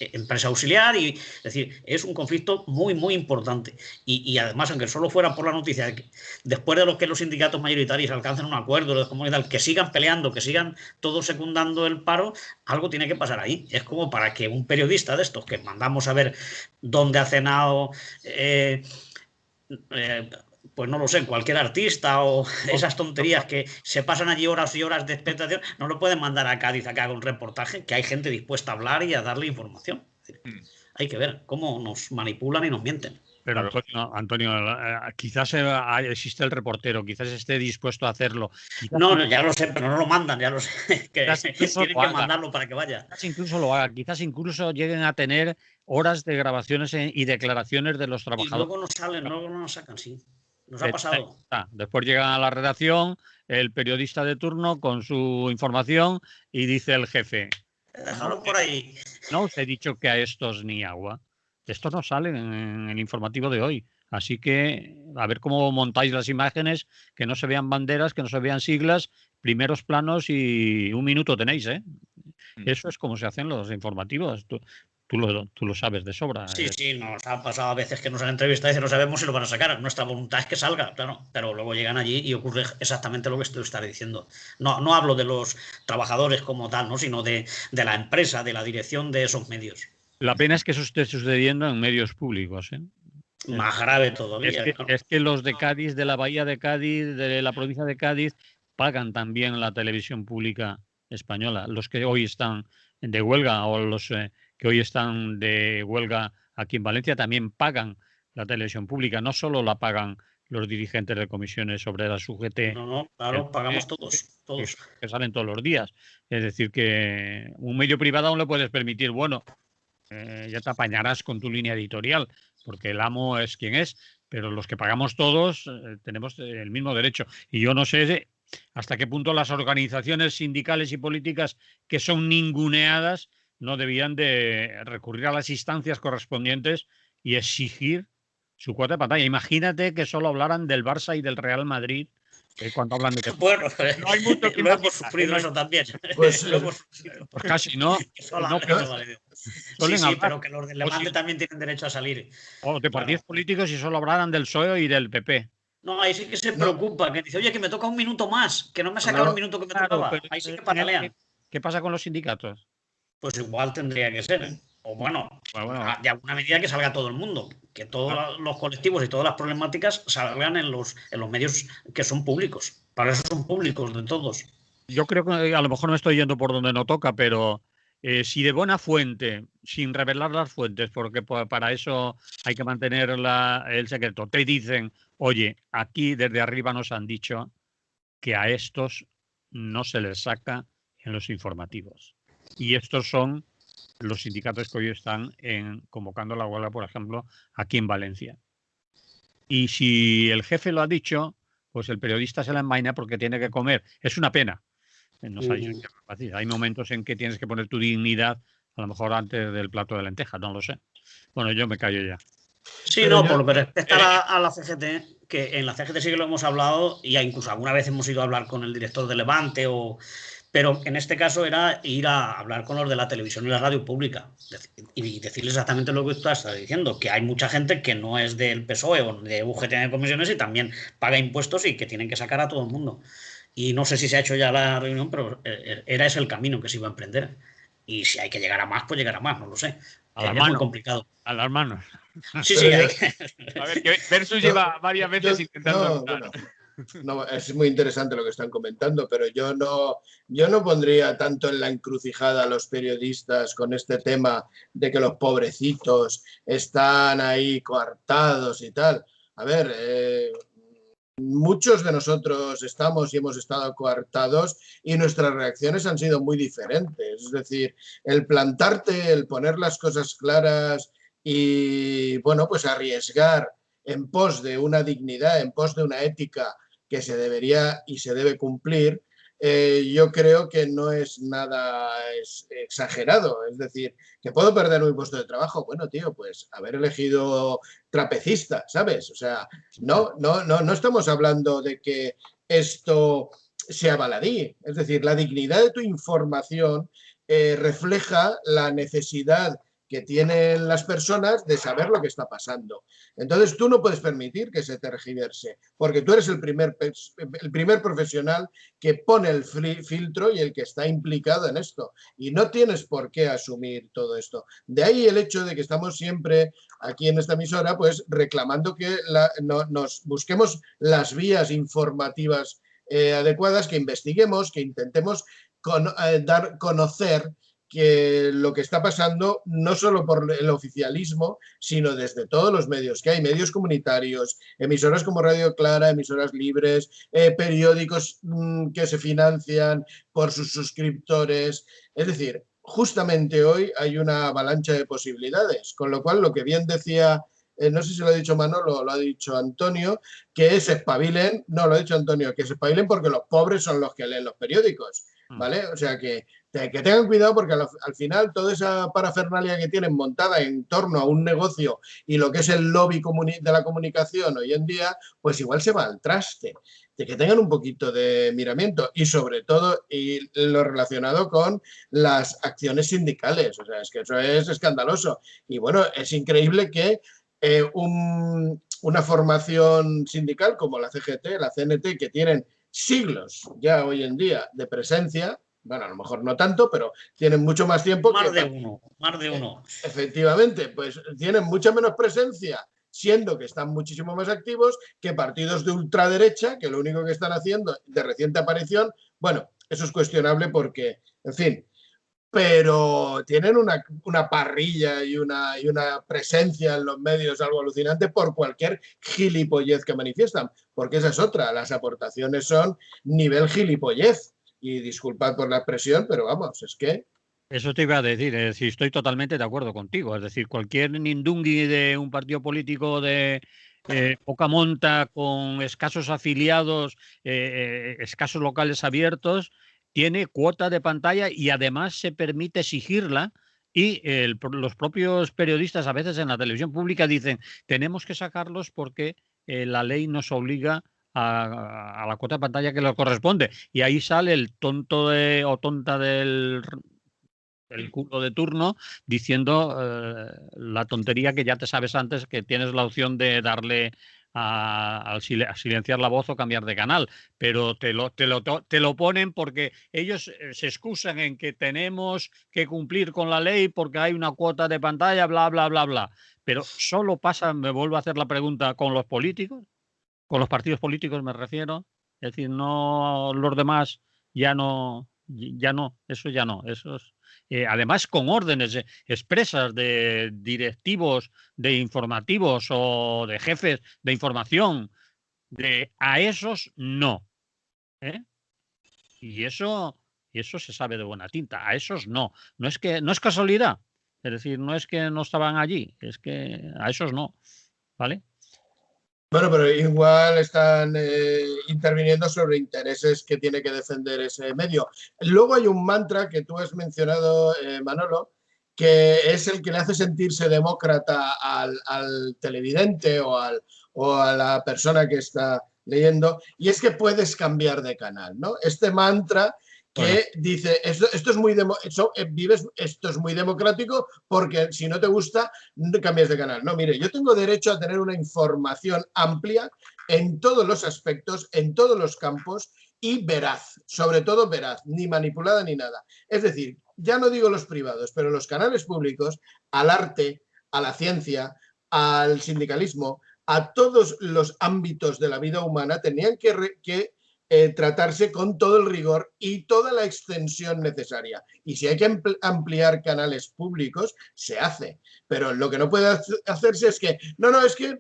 S4: empresa auxiliar y es decir, es un conflicto muy, muy importante. Y además, aunque solo fuera por la noticia de que después de lo que los sindicatos mayoritarios alcancen un acuerdo de comunidad, que sigan peleando, que sigan todos secundando el paro, algo tiene que pasar ahí. Es como para que un periodista de estos que mandamos a ver dónde ha cenado pues no lo sé, cualquier artista o esas tonterías que se pasan allí horas y horas de expectación, no lo pueden mandar a Cádiz a que haga un reportaje, que hay gente dispuesta a hablar y a darle información. Hay que ver cómo nos manipulan y nos mienten.
S5: Pero Antonio, quizás existe el reportero, quizás esté dispuesto a hacerlo. Quizás
S4: no, ya lo sé, pero no lo mandan, ya lo sé. Que tienen que mandarlo para que vaya.
S5: Quizás incluso lo haga, quizás incluso lleguen a tener horas de grabaciones y declaraciones de los trabajadores.
S4: Y luego no salen, luego no nos sacan, sí. Nos ha pasado.
S5: Después llegan a la redacción el periodista de turno con su información y dice el jefe:
S4: déjalo por ahí.
S5: No os he dicho que a estos ni agua. Estos no salen en el informativo de hoy. Así que a ver cómo montáis las imágenes, que no se vean banderas, que no se vean siglas, primeros planos y un minuto tenéis, ¿eh? Eso es como se hacen los informativos. Tú lo sabes de sobra.
S4: Sí, nos ha pasado a veces que nos han entrevistado y dicen no sabemos si lo van a sacar. Nuestra voluntad es que salga, claro, pero luego llegan allí y ocurre exactamente lo que estoy diciendo. No hablo de los trabajadores como tal, ¿no? Sino de la empresa, de la dirección de esos medios.
S5: La pena es que eso esté sucediendo en medios públicos, ¿eh?
S4: Más grave todavía.
S5: Es que los de Cádiz, de la Bahía de Cádiz, de la provincia de Cádiz, pagan también la televisión pública española. Los que hoy están de huelga o los que hoy están de huelga aquí en Valencia también pagan la televisión pública. No solo la pagan los dirigentes de comisiones obreras UGT.
S4: No, claro, pagamos todos.
S5: Que salen todos los días. Es decir, que un medio privado aún le puedes permitir, bueno, ya te apañarás con tu línea editorial, porque el amo es quien es, pero los que pagamos todos tenemos el mismo derecho. Y yo no sé hasta qué punto las organizaciones sindicales y políticas que son ninguneadas no debían de recurrir a las instancias correspondientes y exigir su cuota de pantalla. Imagínate que solo hablaran del Barça y del Real Madrid cuando hablan de...
S4: Bueno, no hay mucho que lo hemos sufrido eso también.
S5: Pues casi, ¿no?
S4: Sí, pero que los del Levante también tienen derecho a salir.
S5: O de partidos políticos y solo hablaran del PSOE y del PP.
S4: No, ahí sí que se preocupa, que dice, oye, que me toca un minuto más, que no me ha sacado el minuto que me tocaba. Ahí sí que patalean.
S5: ¿Qué pasa con los sindicatos?
S4: Pues igual tendría que ser, ¿eh? O bueno, de alguna medida que salga todo el mundo, que todos los colectivos y todas las problemáticas salgan en los medios que son públicos. Para eso son públicos de todos.
S5: Yo creo que a lo mejor me estoy yendo por donde no toca, pero si de buena fuente, sin revelar las fuentes, porque para eso hay que mantener el secreto, te dicen, oye, aquí desde arriba nos han dicho que a estos no se les saca en los informativos. Y estos son los sindicatos que hoy están convocando la huelga, por ejemplo, aquí en Valencia. Y si el jefe lo ha dicho, pues el periodista se la envaina porque tiene que comer. Es una pena. Hay momentos en que tienes que poner tu dignidad, a lo mejor antes del plato de lentejas, no lo sé. Bueno, yo me callo ya.
S4: Sí, pero no, por lo que respecta a la CGT, que en la CGT sí que lo hemos hablado y incluso alguna vez hemos ido a hablar con el director de Levante pero en este caso era ir a hablar con los de la televisión y la radio pública y decirles exactamente lo que tú estás diciendo, que hay mucha gente que no es del PSOE o de UGT de comisiones y también paga impuestos y que tienen que sacar a todo el mundo. Y no sé si se ha hecho ya la reunión, pero era ese el camino que se iba a emprender. Y si hay que llegar a más, pues llegar a más, no lo sé.
S5: A las
S4: Es muy
S5: manos.
S4: complicado.
S5: A las manos.
S4: Sí, sí, hay que...
S2: A ver, que Versus lleva varias veces intentando entrar.
S3: No, es muy interesante lo que están comentando, pero yo no pondría tanto en la encrucijada a los periodistas con este tema de que los pobrecitos están ahí coartados y tal. A ver, muchos de nosotros estamos y hemos estado coartados y nuestras reacciones han sido muy diferentes. Es decir, el plantarte, el poner las cosas claras y, bueno, pues arriesgar en pos de una dignidad, en pos de una ética que se debería y se debe cumplir, yo creo que no es nada exagerado. Es decir, que puedo perder mi puesto de trabajo. Bueno, tío, pues haber elegido trapecista, ¿sabes? O sea, no estamos hablando de que esto sea baladí. Es decir, la dignidad de tu información refleja la necesidad que tienen las personas de saber lo que está pasando. Entonces tú no puedes permitir que se tergiverse, porque tú eres el primer profesional que pone el filtro y el que está implicado en esto. Y no tienes por qué asumir todo esto. De ahí el hecho de que estamos siempre aquí en esta emisora pues reclamando que nos busquemos las vías informativas adecuadas, que investiguemos, que intentemos dar a conocer que lo que está pasando no solo por el oficialismo, sino desde todos los medios que hay, medios comunitarios, emisoras como Radio Clara, emisoras libres, periódicos que se financian por sus suscriptores. Es decir, justamente hoy hay una avalancha de posibilidades, con lo cual lo que bien decía, no sé si lo ha dicho Manolo, lo ha dicho Antonio, que se espabilen, no lo ha dicho Antonio, que se espabilen porque los pobres son los que leen los periódicos, ¿vale? O sea que tengan cuidado porque al final toda esa parafernalia que tienen montada en torno a un negocio y lo que es el lobby de la comunicación hoy en día, pues igual se va al traste. De que tengan un poquito de miramiento y sobre todo y lo relacionado con las acciones sindicales. O sea, es que eso es escandaloso. Y bueno, es increíble que una formación sindical como la CGT, la CNT, que tienen siglos ya hoy en día de presencia, bueno, a lo mejor no tanto, pero tienen mucho más tiempo.
S4: Más de uno.
S3: Efectivamente, pues tienen mucha menos presencia, siendo que están muchísimo más activos que partidos de ultraderecha, que lo único que están haciendo de reciente aparición, bueno, eso es cuestionable porque, en fin, pero tienen una parrilla y una presencia en los medios algo alucinante por cualquier gilipollez que manifiestan, porque esa es otra, las aportaciones son nivel gilipollez. Y disculpad por la expresión, pero vamos, es que...
S5: Eso te iba a decir, es decir, estoy totalmente de acuerdo contigo. Es decir, cualquier nindungui de un partido político de poca monta, con escasos afiliados, escasos locales abiertos, tiene cuota de pantalla y además se permite exigirla. Y los propios periodistas a veces en la televisión pública dicen, tenemos que sacarlos porque la ley nos obliga a la cuota de pantalla que le corresponde. Y ahí sale el tonto o tonta del culo de turno diciendo la tontería que ya te sabes antes, que tienes la opción de darle a silenciar la voz o cambiar de canal, pero te lo ponen porque ellos se excusan en que tenemos que cumplir con la ley porque hay una cuota de pantalla, bla, bla, bla, bla. Pero solo pasa, me vuelvo a hacer la pregunta, con los políticos, con los partidos políticos me refiero, es decir, no los demás ya no, eso ya no, esos además con órdenes expresas de directivos, de informativos o de jefes de información, a esos no. Y eso se sabe de buena tinta, a esos no. No es casualidad, es decir, no es que no estaban allí, es que a esos no, ¿vale?
S3: Bueno, pero igual están interviniendo sobre intereses que tiene que defender ese medio. Luego hay un mantra que tú has mencionado, Manolo, que es el que le hace sentirse demócrata al televidente o a la persona que está leyendo, y es que puedes cambiar de canal, ¿no? Este mantra que dice, esto es muy democrático porque si no te gusta, no cambias de canal. No, mire, yo tengo derecho a tener una información amplia en todos los aspectos, en todos los campos, y veraz, sobre todo veraz, ni manipulada ni nada. Es decir, ya no digo los privados, pero los canales públicos, al arte, a la ciencia, al sindicalismo, a todos los ámbitos de la vida humana, tenían que tratarse con todo el rigor y toda la extensión necesaria. Y si hay que ampliar canales públicos, se hace. Pero lo que no puede hacerse es que, es que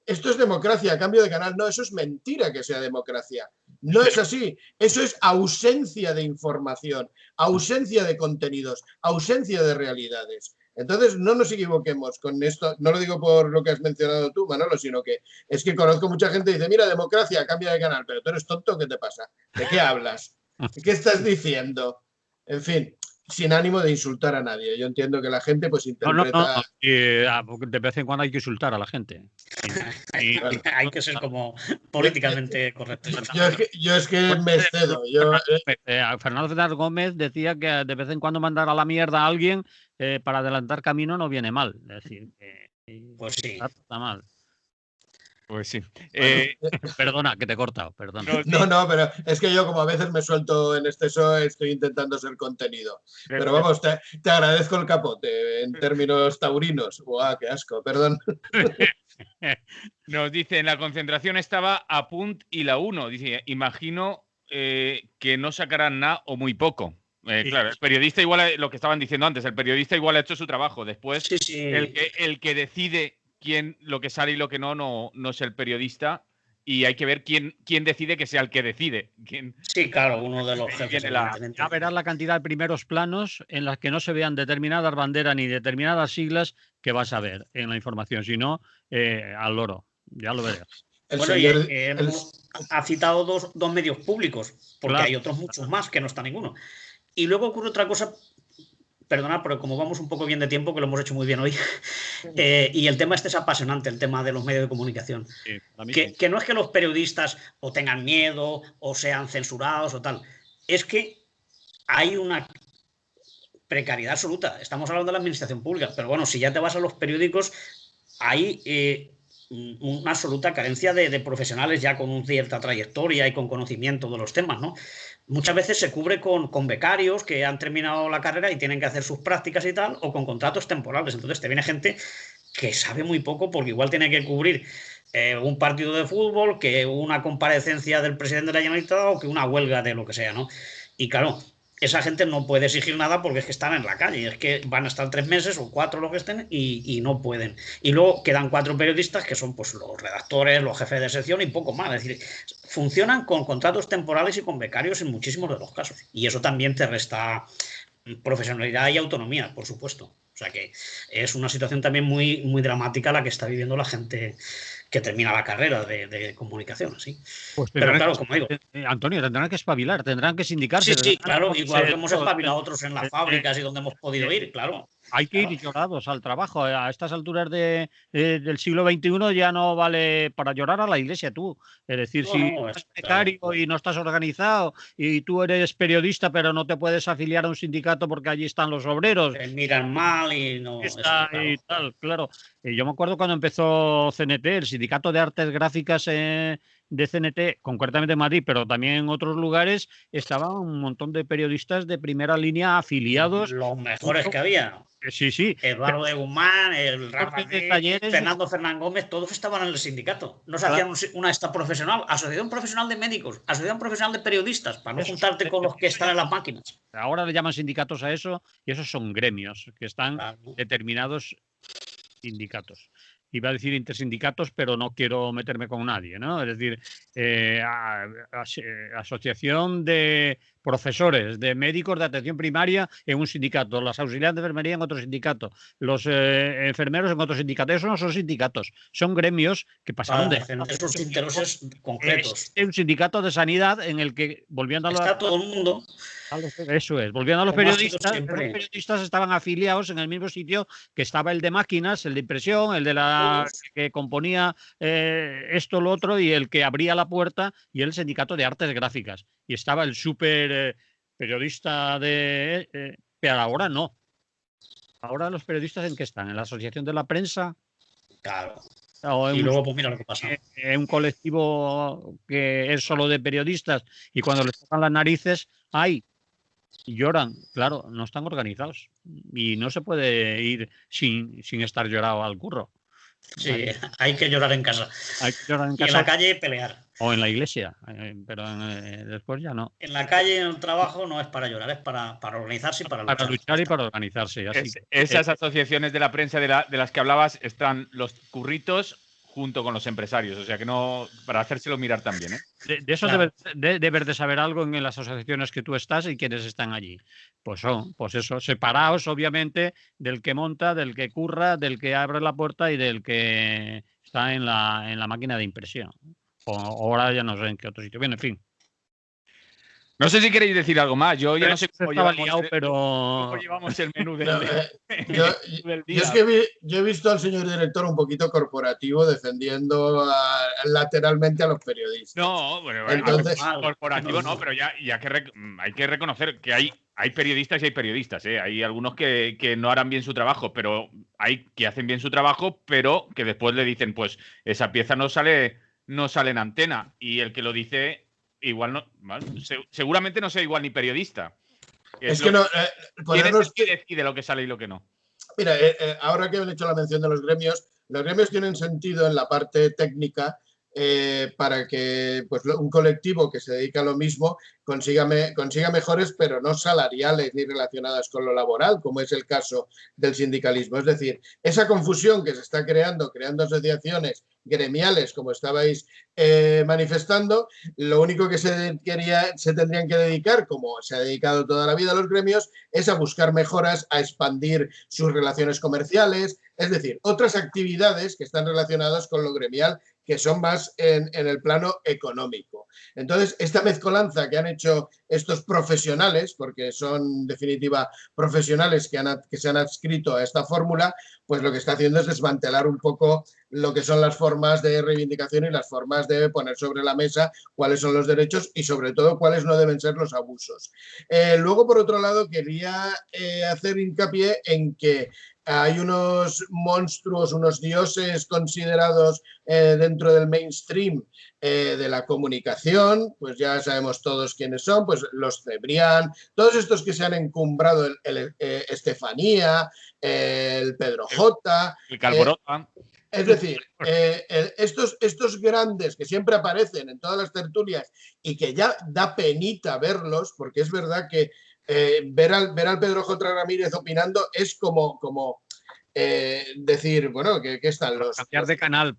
S3: esto es democracia, cambio de canal. No, eso es mentira que sea democracia. No es así. Eso es ausencia de información, ausencia de contenidos, ausencia de realidades. Entonces, no nos equivoquemos con esto. No lo digo por lo que has mencionado tú, Manolo, sino que es que conozco mucha gente que dice, mira, democracia, cambia de canal, pero tú eres tonto, ¿qué te pasa? ¿De qué hablas? ¿Qué estás diciendo? En fin, sin ánimo de insultar a nadie. Yo entiendo que la gente pues interpreta...
S5: De vez en cuando hay que insultar a la gente.
S4: Hay que ser como políticamente correcto.
S3: Yo es que me excedo.
S5: Fernando Fernández Gómez decía que de vez en cuando mandar a la mierda a alguien para adelantar camino no viene mal. Es decir,
S4: pues sí.
S5: Está mal.
S2: Pues sí.
S5: Perdona, que te he cortado. Perdona.
S3: No, pero es que yo como a veces me suelto en exceso, estoy intentando ser contenido. Pero vamos, te agradezco el capote en términos taurinos. ¡Buah, qué asco! Perdón.
S2: Nos dice, en la concentración estaba a punt y la 1. Dice, imagino que no sacarán nada o muy poco. Claro, el periodista igual, lo que estaban diciendo antes, el periodista igual ha hecho su trabajo. Después,
S4: sí.
S2: El que decide lo que sale y lo que no es el periodista, y hay que ver quién decide que sea el que decide.
S4: Sí, claro, uno de los jefes.
S5: Ya verás la cantidad de primeros planos en las que no se vean determinadas banderas ni determinadas siglas que vas a ver en la información, si no, al loro. Ya lo verás.
S4: Ha citado dos medios públicos, porque hay otros muchos más que no está ninguno. Y luego ocurre otra cosa. Perdona, pero como vamos un poco bien de tiempo, que lo hemos hecho muy bien hoy, y el tema este es apasionante, el tema de los medios de comunicación. Sí, que no es que los periodistas o tengan miedo o sean censurados o tal, es que hay una precariedad absoluta. Estamos hablando de la administración pública, pero bueno, si ya te vas a los periódicos, hay una absoluta carencia de profesionales ya con una cierta trayectoria y con conocimiento de los temas, ¿no? Muchas veces se cubre con becarios que han terminado la carrera y tienen que hacer sus prácticas y tal, o con contratos temporales. Entonces te viene gente que sabe muy poco porque igual tiene que cubrir un partido de fútbol, que una comparecencia del presidente de la Generalitat o que una huelga de lo que sea, ¿no? Y claro, esa gente no puede exigir nada porque es que están en la calle, es que van a estar 3 meses o 4 los que estén y no pueden. Y luego quedan 4 periodistas que son pues los redactores, los jefes de sección y poco más. Es decir, funcionan con contratos temporales y con becarios en muchísimos de los casos. Y eso también te resta profesionalidad y autonomía, por supuesto. O sea que es una situación también muy, muy dramática la que está viviendo la gente que termina la carrera de comunicación, así.
S5: Pues
S4: pero claro, como digo,
S5: Antonio, tendrán que espabilar, tendrán que sindicarse.
S4: Sí, claro, igual que hemos espabilado otros en las fábricas y donde hemos podido ir, claro.
S5: Hay que ir llorados al trabajo. A estas alturas del siglo XXI ya no vale para llorar a la iglesia tú. Es decir, si eres becario y no estás organizado y tú eres periodista pero no te puedes afiliar a un sindicato porque allí están los obreros.
S4: Te miran mal y no...
S5: Y tal, claro. Yo me acuerdo cuando empezó CNT, el Sindicato de Artes Gráficas de CNT, concretamente en Madrid, pero también en otros lugares, estaban un montón de periodistas de primera línea afiliados.
S4: Los mejores que había.
S5: Sí.
S4: Eduardo de Guzmán, el Rafa Fernando Fernández Gómez, todos estaban en el sindicato. No se hacían una esta profesional, asociación profesional de médicos, asociación profesional de periodistas, para no juntarte con los que están en las máquinas.
S5: Ahora le llaman sindicatos a eso y esos son gremios que están determinados sindicatos. Iba a decir intersindicatos, pero no quiero meterme con nadie, ¿no? Es decir, asociación de profesores, de médicos de atención primaria en un sindicato, los auxiliares de enfermería en otro sindicato, los enfermeros en otro sindicato. Esos no son sindicatos, son gremios que pasaron de
S4: esos intereses concretos.
S5: Un sindicato de sanidad en el que, volviendo a
S4: está todo el mundo.
S5: Eso es, volviendo a los periodistas estaban afiliados en el mismo sitio que estaba el de máquinas, el de impresión, el de la que componía esto, lo otro, y el que abría la puerta, y el sindicato de artes gráficas. Y estaba el súper periodista pero ahora no. Ahora los periodistas ¿en qué están? ¿En la Asociación de la Prensa?
S4: Claro.
S5: O
S4: Y
S5: un,
S4: luego, pues mira lo que pasa.
S5: un colectivo que es solo de periodistas y cuando les tocan las narices, ¡ay! Lloran. Claro, no están organizados y no se puede ir sin estar llorado al curro.
S4: Sí, hay que llorar en casa.
S5: Hay que llorar en
S4: Y en
S5: casa
S4: la calle pelear.
S5: o en la iglesia, pero después ya no.
S4: En la calle, en el trabajo, no es para llorar, es para organizarse y para
S5: Para
S4: luchar.
S5: luchar y para organizarse. Así
S2: Esas asociaciones de la prensa de las que hablabas están los curritos junto con los empresarios, o sea que no, para hacérselo mirar también, ¿eh?
S5: De eso
S4: Claro.
S5: debes de saber algo en las asociaciones que tú estás y quienes están allí. Pues son, pues eso, separados obviamente del que monta, del que curra, del que abre la puerta y del que está en la máquina de impresión. O ahora ya no sé en qué otro sitio. Bien, en fin.
S2: No sé si queréis decir algo más. Yo ya no sé cómo
S5: estaba
S2: llevamos,
S5: liado, pero
S2: cómo llevamos el menú del,
S3: No, yo,
S2: del
S3: yo es
S2: día.
S3: que yo he visto al señor director un poquito corporativo defendiendo lateralmente a los periodistas.
S2: No, bueno,
S3: Entonces,
S2: corporativo no, pero ya que hay que reconocer que hay periodistas y hay periodistas, ¿eh? Hay algunos que no harán bien su trabajo, pero hay que hacen bien su trabajo, pero que después le dicen, pues esa pieza no sale en antena. Y el que lo dice, igual no, ¿vale? Seguramente no sea igual ni periodista.
S3: es que no,
S2: ¿Quién es
S3: ponernos,
S2: el que decide lo que sale y lo que no?
S3: mira, ahora que han hecho la mención de los gremios tienen sentido en la parte técnica para que pues, un colectivo que se dedica a lo mismo consiga mejores, pero no salariales ni relacionadas con lo laboral, como es el caso del sindicalismo. Es decir, esa confusión que se está creando asociaciones gremiales, como estabais manifestando, lo único que se tendrían que dedicar, como se ha dedicado toda la vida a los gremios, es a buscar mejoras, a expandir sus relaciones comerciales, es decir, otras actividades que están relacionadas con lo gremial, que son más en el plano económico. Entonces, esta mezcolanza que han hecho estos profesionales, porque son en definitiva profesionales que se han adscrito a esta fórmula, pues lo que está haciendo es desmantelar un poco lo que son las formas de reivindicación y las formas de poner sobre la mesa cuáles son los derechos y sobre todo cuáles no deben ser los abusos. Luego, por otro lado, quería hacer hincapié en que hay unos monstruos, unos dioses considerados dentro del mainstream de la comunicación, pues ya sabemos todos quiénes son, pues los Cebrián, todos estos que se han encumbrado, Estefanía, el Pedro J.
S2: El Calborota.
S3: Es decir, estos grandes que siempre aparecen en todas las tertulias y que ya da penita verlos, porque es verdad que ver al Pedro J. Ramírez opinando es como decir, bueno, que están los...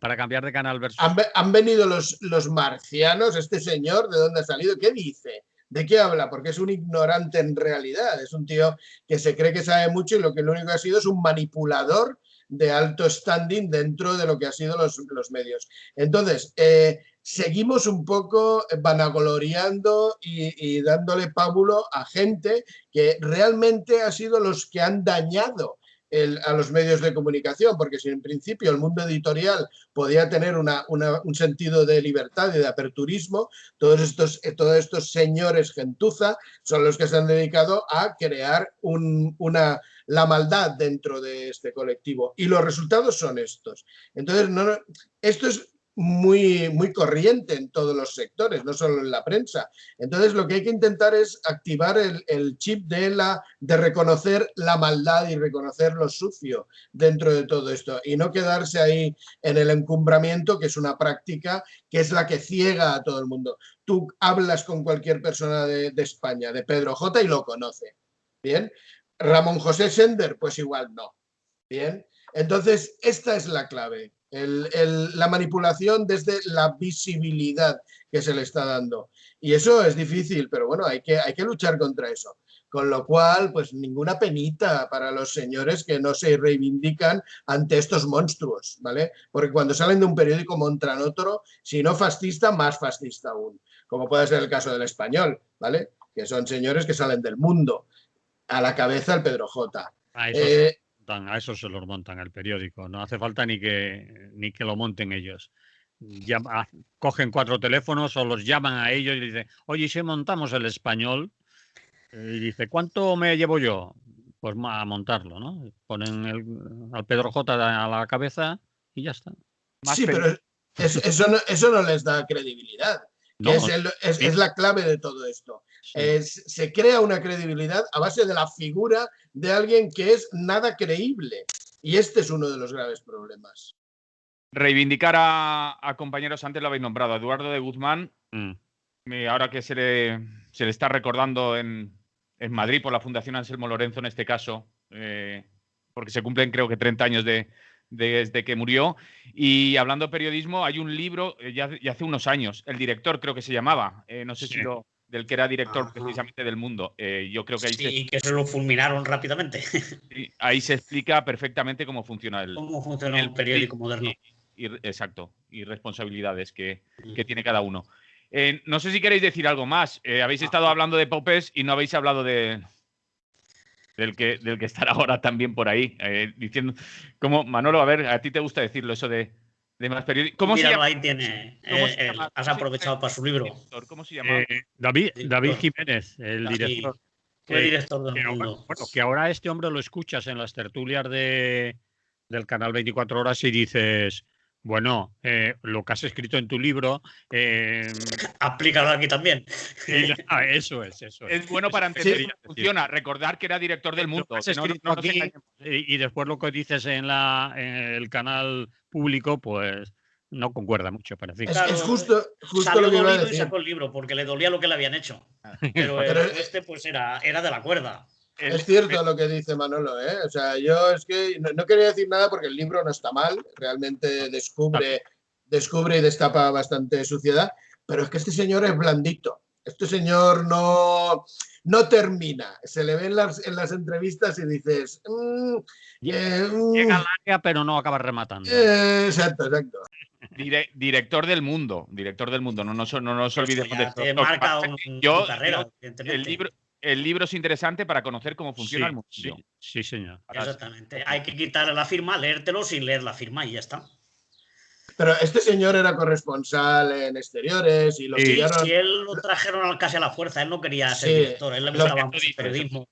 S5: Para cambiar de canal versus...
S3: Han venido los marcianos, este señor, ¿de dónde ha salido? ¿Qué dice? ¿De qué habla? Porque es un ignorante en realidad, es un tío que se cree que sabe mucho y lo único que ha sido es un manipulador de alto standing dentro de lo que han sido los medios. Entonces, seguimos un poco vanagloriando y dándole pábulo a gente que realmente ha sido los que han dañado a los medios de comunicación, porque si en principio el mundo editorial podía tener un sentido de libertad y de aperturismo, todos estos señores gentuza son los que se han dedicado a crear la maldad dentro de este colectivo. Y los resultados son estos. Entonces, esto es muy, muy corriente en todos los sectores, no solo en la prensa. Entonces, lo que hay que intentar es activar el chip de reconocer la maldad y reconocer lo sucio dentro de todo esto y no quedarse ahí en el encumbramiento, que es una práctica que es la que ciega a todo el mundo. Tú hablas con cualquier persona de España, de Pedro J, y lo conoce. ¿Bien? Ramón José Sender, pues igual no. ¿Bien? Entonces, esta es la clave. La manipulación desde la visibilidad que se le está dando. Y eso es difícil, pero bueno, hay que luchar contra eso. Con lo cual, pues ninguna penita para los señores que no se reivindican ante estos monstruos, ¿vale? Porque cuando salen de un periódico montan otro, si no fascista, más fascista aún. Como puede ser el caso del Español, ¿vale? Que son señores que salen del mundo. A la cabeza el Pedro J.
S5: A eso se los montan el periódico. No hace falta ni que lo monten ellos. Cogen 4 teléfonos o los llaman a ellos y dicen, oye, si montamos el Español, y dice, ¿cuánto me llevo yo? Pues a montarlo, ¿no? Ponen al Pedro J a la cabeza y ya está.
S3: Sí, pero eso no les da credibilidad.
S5: No,
S3: Es la clave de todo esto.
S5: sí.
S3: Se crea una credibilidad a base de la figura de alguien que es nada creíble. Y este es uno de los graves problemas.
S2: Reivindicar a compañeros, antes lo habéis nombrado, a Eduardo de Guzmán, ahora que se le está recordando en Madrid por la Fundación Anselmo Lorenzo en este caso, porque se cumplen creo que 30 años desde que murió. Y hablando de periodismo, hay un libro ya hace unos años, El director creo que se llamaba, no sé si del que era director precisamente del Mundo. Yo creo que ahí
S4: que se lo fulminaron rápidamente.
S2: Ahí se explica perfectamente cómo funciona
S4: el periódico moderno.
S2: Exacto, y responsabilidades que tiene cada uno. No sé si queréis decir algo más. Habéis estado hablando de Popes y no habéis hablado del que estará ahora también por ahí, diciendo, como Manolo, a ver, a ti te gusta decirlo, eso de más periodistas. ¿Cómo se llama?
S4: Ahí tiene, has aprovechado para su libro.
S2: ¿Cómo se llama?
S5: David Jiménez, el director.
S4: Fue director del Mundo.
S5: Bueno, que ahora este hombre lo escuchas en las tertulias del canal 24 Horas y dices, bueno, lo que has escrito en tu libro...
S4: aplícalo aquí también.
S5: Eso es.
S2: Es bueno para entender cómo funciona. Recordar que era director del Mundo.
S5: Y después lo que dices en el canal público, pues no concuerda mucho, parece.
S3: Es justo lo que iba a decir.
S4: Y sacó el libro porque le dolía lo que le habían hecho. Pero este pues era de la cuerda.
S3: Es cierto lo que dice Manolo, ¿eh? O sea, yo es que no quería decir nada porque el libro no está mal, realmente descubre y destapa bastante suciedad, pero es que este señor es blandito. Este señor no termina. Se le ve en las entrevistas y dices...
S5: llega al área, pero no acaba rematando.
S3: Exacto.
S2: Director del Mundo, no nos olvidemos de esto.
S4: Marca tu carrera,
S2: el libro es interesante para conocer cómo funciona el mundo.
S5: Sí, señor.
S4: Exactamente. Hay que quitarle la firma, leértelo sin leer la firma y ya está.
S3: Pero este señor era corresponsal en exteriores y lo pillaron...
S4: Sí, él lo trajeron casi a la fuerza. Él no quería ser director. Él le gustaba mucho el periodismo.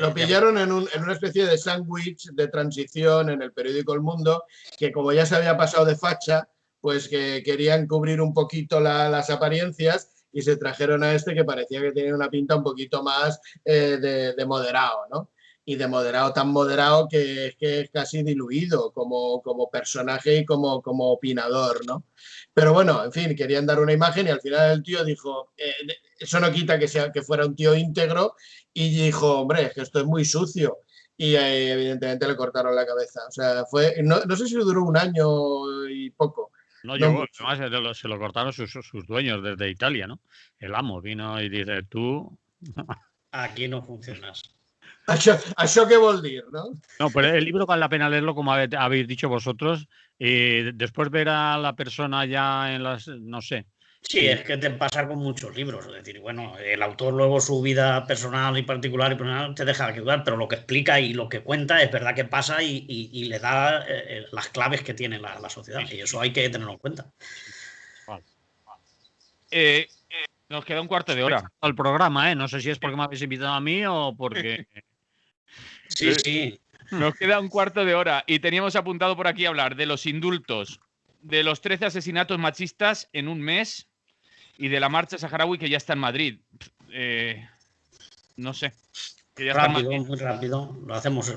S3: Lo pillaron en una especie de sándwich de transición en el periódico El Mundo, que como ya se había pasado de facha, pues que querían cubrir un poquito las apariencias y se trajeron a este que parecía que tenía una pinta un poquito más de moderado, ¿no? Y de moderado, tan moderado que es casi diluido como personaje y como opinador, ¿no? Pero bueno, en fin, querían dar una imagen y al final el tío dijo, eso no quita que fuera un tío íntegro, y dijo, hombre, es que esto es muy sucio. Y evidentemente le cortaron la cabeza. O sea, no sé si duró un año y poco.
S5: No llegó, además se lo cortaron sus dueños desde Italia, ¿no? El amo vino y dice, tú...
S4: Aquí no funcionas.
S3: Això que vol dir, ¿no?
S5: No, pero el libro vale la pena leerlo, como habéis dicho vosotros, y después ver a la persona ya en las... no sé.
S4: Sí, es que te pasa con muchos libros. Es decir, bueno, el autor luego su vida personal y particular te deja que dudar, pero lo que explica y lo que cuenta es verdad que pasa y le da las claves que tiene la sociedad. Y eso hay que tenerlo en cuenta.
S2: Nos queda un cuarto de hora.
S5: Al programa, ¿eh? No sé si es porque me habéis invitado a mí o porque...
S4: Sí.
S2: Nos queda un cuarto de hora y teníamos apuntado por aquí hablar de los indultos, de los 13 asesinatos machistas en un mes y de la marcha saharaui que ya está en Madrid. No sé. Que ya
S4: rápido, muy rápido. Lo hacemos.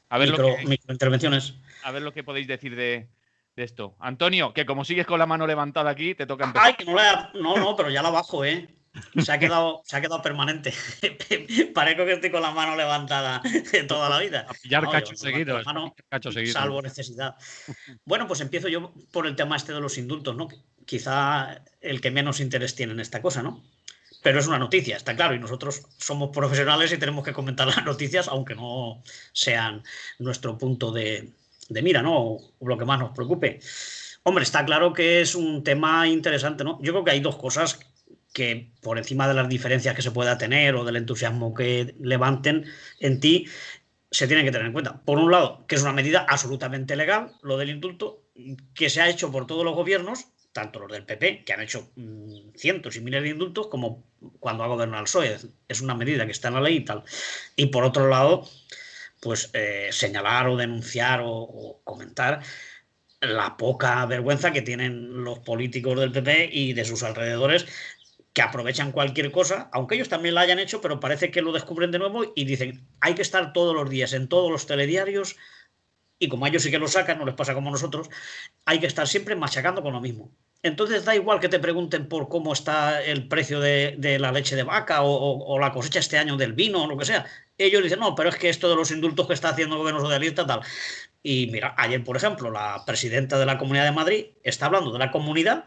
S2: A ver
S4: microintervenciones.
S2: A ver lo que podéis decir de esto. Antonio, que como sigues con la mano levantada aquí, te toca empezar.
S4: Ay, que no, pero ya la bajo, ¿eh? Se ha quedado permanente. Parezco que estoy con la mano levantada toda la vida.
S5: A pillar cachos seguidos.
S4: Salvo necesidad. Bueno, pues empiezo yo por el tema este de los indultos, ¿no? Quizá el que menos interés tiene en esta cosa, ¿no? Pero es una noticia, está claro, y nosotros somos profesionales y tenemos que comentar las noticias, aunque no sean nuestro punto de mira, ¿no? O lo que más nos preocupe. Hombre, está claro que es un tema interesante, ¿no? Yo creo que hay dos cosas que, por encima de las diferencias que se pueda tener o del entusiasmo que levanten en ti, se tienen que tener en cuenta. Por un lado, que es una medida absolutamente legal, lo del indulto, que se ha hecho por todos los gobiernos, tanto los del PP, que han hecho cientos y miles de indultos, como cuando ha gobernado el PSOE. Es una medida que está en la ley y tal. Y por otro lado, pues señalar o denunciar o comentar la poca vergüenza que tienen los políticos del PP y de sus alrededores, que aprovechan cualquier cosa, aunque ellos también la hayan hecho, pero parece que lo descubren de nuevo y dicen, hay que estar todos los días en todos los telediarios, y como a ellos sí que lo sacan, no les pasa como a nosotros, hay que estar siempre machacando con lo mismo. Entonces da igual que te pregunten por cómo está el precio de la leche de vaca o la cosecha este año del vino o lo que sea. Ellos dicen, no, pero es que esto de los indultos que está haciendo el gobierno socialista, tal. Y mira, ayer, por ejemplo, la presidenta de la Comunidad de Madrid está hablando de la comunidad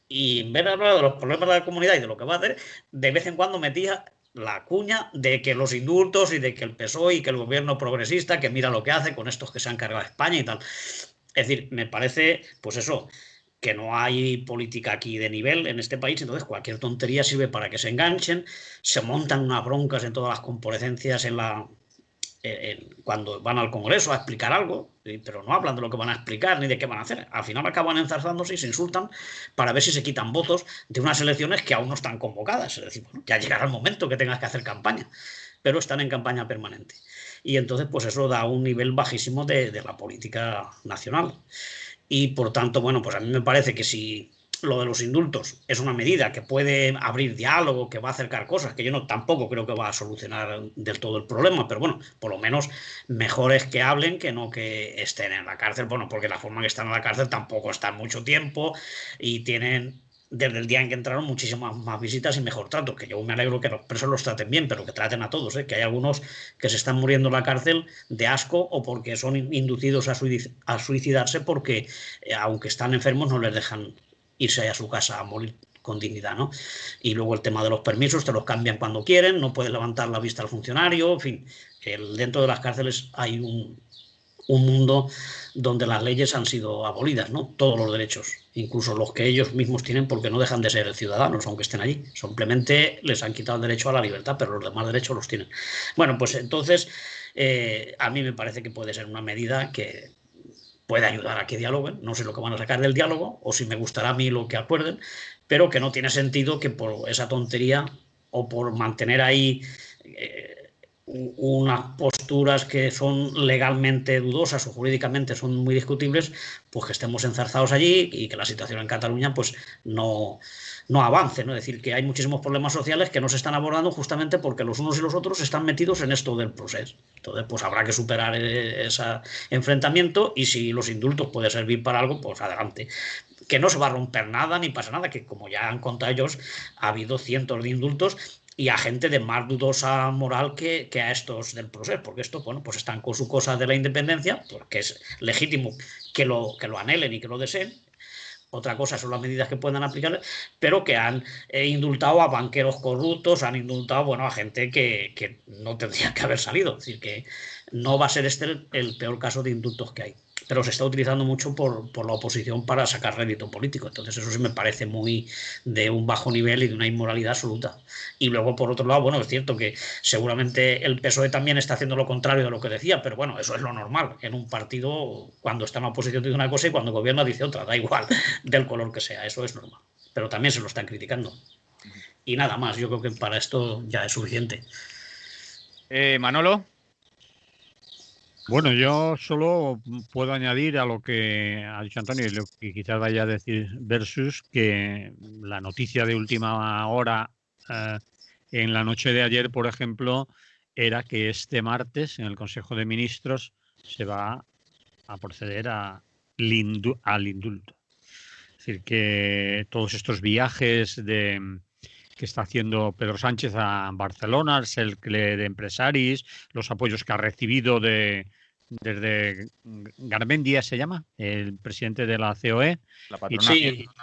S4: y en vez de hablar de los problemas de la comunidad y de lo que va a hacer, de vez en cuando metía la cuña de que los indultos y de que el PSOE y que el gobierno progresista, que mira lo que hace con estos que se han cargado a España y tal. Es decir, me parece, pues eso, que no hay política aquí de nivel en este país, entonces cualquier tontería sirve para que se enganchen, se montan unas broncas en todas las comparecencias cuando van al Congreso a explicar algo, pero no hablan de lo que van a explicar ni de qué van a hacer. Al final acaban enzarzándose y se insultan para ver si se quitan votos de unas elecciones que aún no están convocadas. Es decir, bueno, ya llegará el momento que tengas que hacer campaña, pero están en campaña permanente. Y entonces, pues eso da un nivel bajísimo de la política nacional. Y por tanto, bueno, pues a mí me parece que si lo de los indultos es una medida que puede abrir diálogo, que va a acercar cosas, que yo no tampoco creo que va a solucionar del todo el problema, pero bueno, por lo menos mejor es que hablen que no que estén en la cárcel, bueno, porque la forma que están en la cárcel tampoco están mucho tiempo y tienen desde el día en que entraron muchísimas más visitas y mejor trato, que yo me alegro que los presos los traten bien, pero que traten a todos, que hay algunos que se están muriendo en la cárcel de asco o porque son inducidos a suicidarse porque aunque están enfermos no les dejan irse a su casa a morir con dignidad, ¿no? Y luego el tema de los permisos, te los cambian cuando quieren, no puedes levantar la vista al funcionario, en fin, dentro de las cárceles hay un mundo donde las leyes han sido abolidas, ¿no? Todos los derechos, incluso los que ellos mismos tienen porque no dejan de ser ciudadanos, aunque estén allí. Simplemente les han quitado el derecho a la libertad, pero los demás derechos los tienen. Bueno, pues entonces a mí me parece que puede ser una medida que puede ayudar a que dialoguen. No sé lo que van a sacar del diálogo o si me gustará a mí lo que acuerden, pero que no tiene sentido que por esa tontería o por mantener ahí unas posturas que son legalmente dudosas o jurídicamente son muy discutibles, pues que estemos enzarzados allí y que la situación en Cataluña pues no avance, ¿no? Es decir, que hay muchísimos problemas sociales que no se están abordando justamente porque los unos y los otros están metidos en esto del proceso. Entonces, pues habrá que superar ese enfrentamiento y si los indultos pueden servir para algo, pues adelante. Que no se va a romper nada ni pasa nada, que como ya han contado ellos, ha habido cientos de indultos y a gente de más dudosa moral que a estos del proceso, porque estos, bueno, pues están con su cosa de la independencia, porque es legítimo que lo anhelen y que lo deseen. Otra cosa son las medidas que puedan aplicar, pero que han indultado a banqueros corruptos, han indultado, bueno, a gente que no tendría que haber salido. Es decir, que no va a ser este el peor caso de indultos que hay. Pero se está utilizando mucho por la oposición para sacar rédito político. Entonces eso sí me parece muy de un bajo nivel y de una inmoralidad absoluta. Y luego, por otro lado, bueno, es cierto que seguramente el PSOE también está haciendo lo contrario de lo que decía, pero bueno, eso es lo normal. En un partido, cuando está en la oposición dice una cosa y cuando gobierna dice otra, da igual del color que sea, eso es normal. Pero también se lo están criticando. Y nada más, yo creo que para esto ya es suficiente.
S2: Manolo.
S5: Bueno, yo solo puedo añadir a lo que ha dicho Antonio y lo que quizás vaya a decir Versus, que la noticia de última hora en la noche de ayer, por ejemplo, era que este martes en el Consejo de Ministros se va a proceder al indulto. Es decir, que todos estos viajes que está haciendo Pedro Sánchez a Barcelona, el cercle de empresaris, los apoyos que ha recibido desde Garmendia, se llama, el presidente de la COE,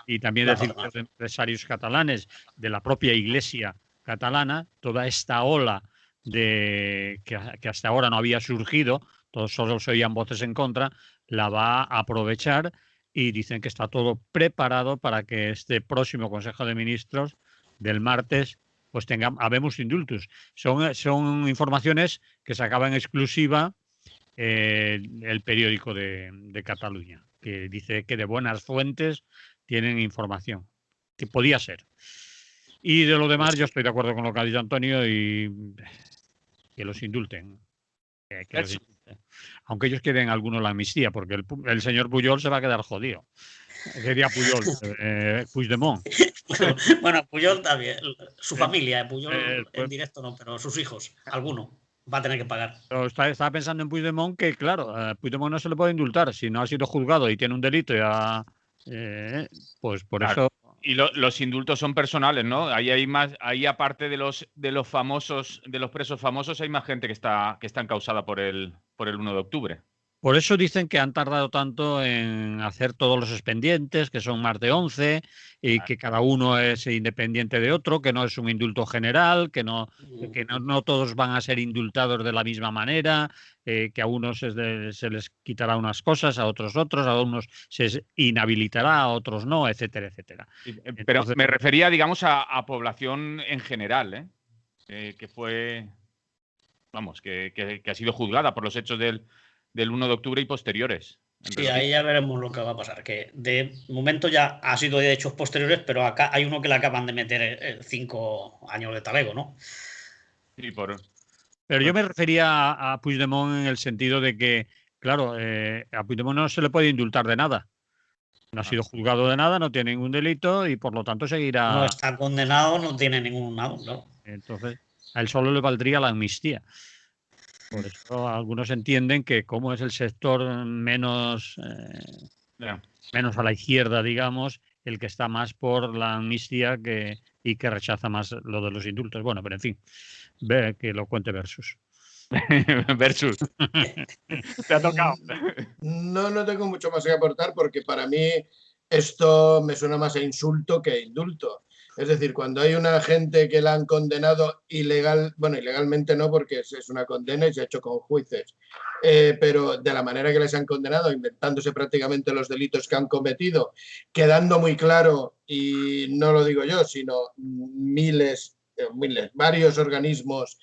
S5: y también del Círculo de Empresarios Catalanes, de la propia Iglesia catalana, toda esta ola que hasta ahora no había surgido, todos solo se oían voces en contra, la va a aprovechar y dicen que está todo preparado para que este próximo Consejo de Ministros del martes pues habemos indultos. Son informaciones que se acaban en exclusiva el periódico de Cataluña, que dice que de buenas fuentes tienen información, que podía ser. Y de lo demás yo estoy de acuerdo con lo que ha dicho Antonio y que los indulten. aunque ellos quieren algunos la amnistía, porque el señor Pujol se va a quedar jodido. Sería Pujol, Puigdemont.
S4: Bueno, Pujol también, su familia, Pujol en
S5: pues,
S4: directo no, pero sus hijos, alguno, va a tener que pagar.
S5: Estaba pensando en Puigdemont que, claro, Puigdemont no se le puede indultar si no ha sido juzgado y tiene un delito ya, pues por
S2: Claro.
S5: eso.
S2: Y los indultos son personales, ¿no? Ahí hay más, ahí aparte de los famosos, de los presos famosos, hay más gente que está encausada por el 1 de octubre.
S5: Por eso dicen que han tardado tanto en hacer todos los expedientes, que son más de 11, y que cada uno es independiente de otro, que no es un indulto general, que no todos van a ser indultados de la misma manera, que a unos se les quitará unas cosas, a otros, a unos se les inhabilitará, a otros no, etcétera, etcétera.
S2: Pero entonces, me refería, digamos, a población en general, que fue, vamos, que ha sido juzgada por los hechos del 1 de octubre y posteriores.
S4: Sí, ahí ya veremos lo que va a pasar, que de momento ya ha sido de hechos posteriores, pero acá hay uno que le acaban de meter 5 años de talego, ¿no?
S2: Sí,
S5: pero yo me refería a Puigdemont en el sentido de que, claro, a Puigdemont no se le puede indultar de nada. No ha sido juzgado de nada, no tiene ningún delito y por lo tanto seguirá.
S4: No está condenado, no tiene ningún nada, ¿no?
S5: Entonces, a él solo le valdría la amnistía. Por eso algunos entienden que como es el sector menos a la izquierda, digamos, el que está más por la amnistía y que rechaza más lo de los indultos. Bueno, pero en fin, ve que lo cuente Versus.
S2: Versus. Te ha tocado.
S3: No tengo mucho más que aportar porque para mí esto me suena más a insulto que a indulto. Es decir, cuando hay una gente que la han condenado ilegalmente no, porque es una condena y se ha hecho con jueces, pero de la manera que les han condenado, inventándose prácticamente los delitos que han cometido, quedando muy claro, y no lo digo yo, sino varios organismos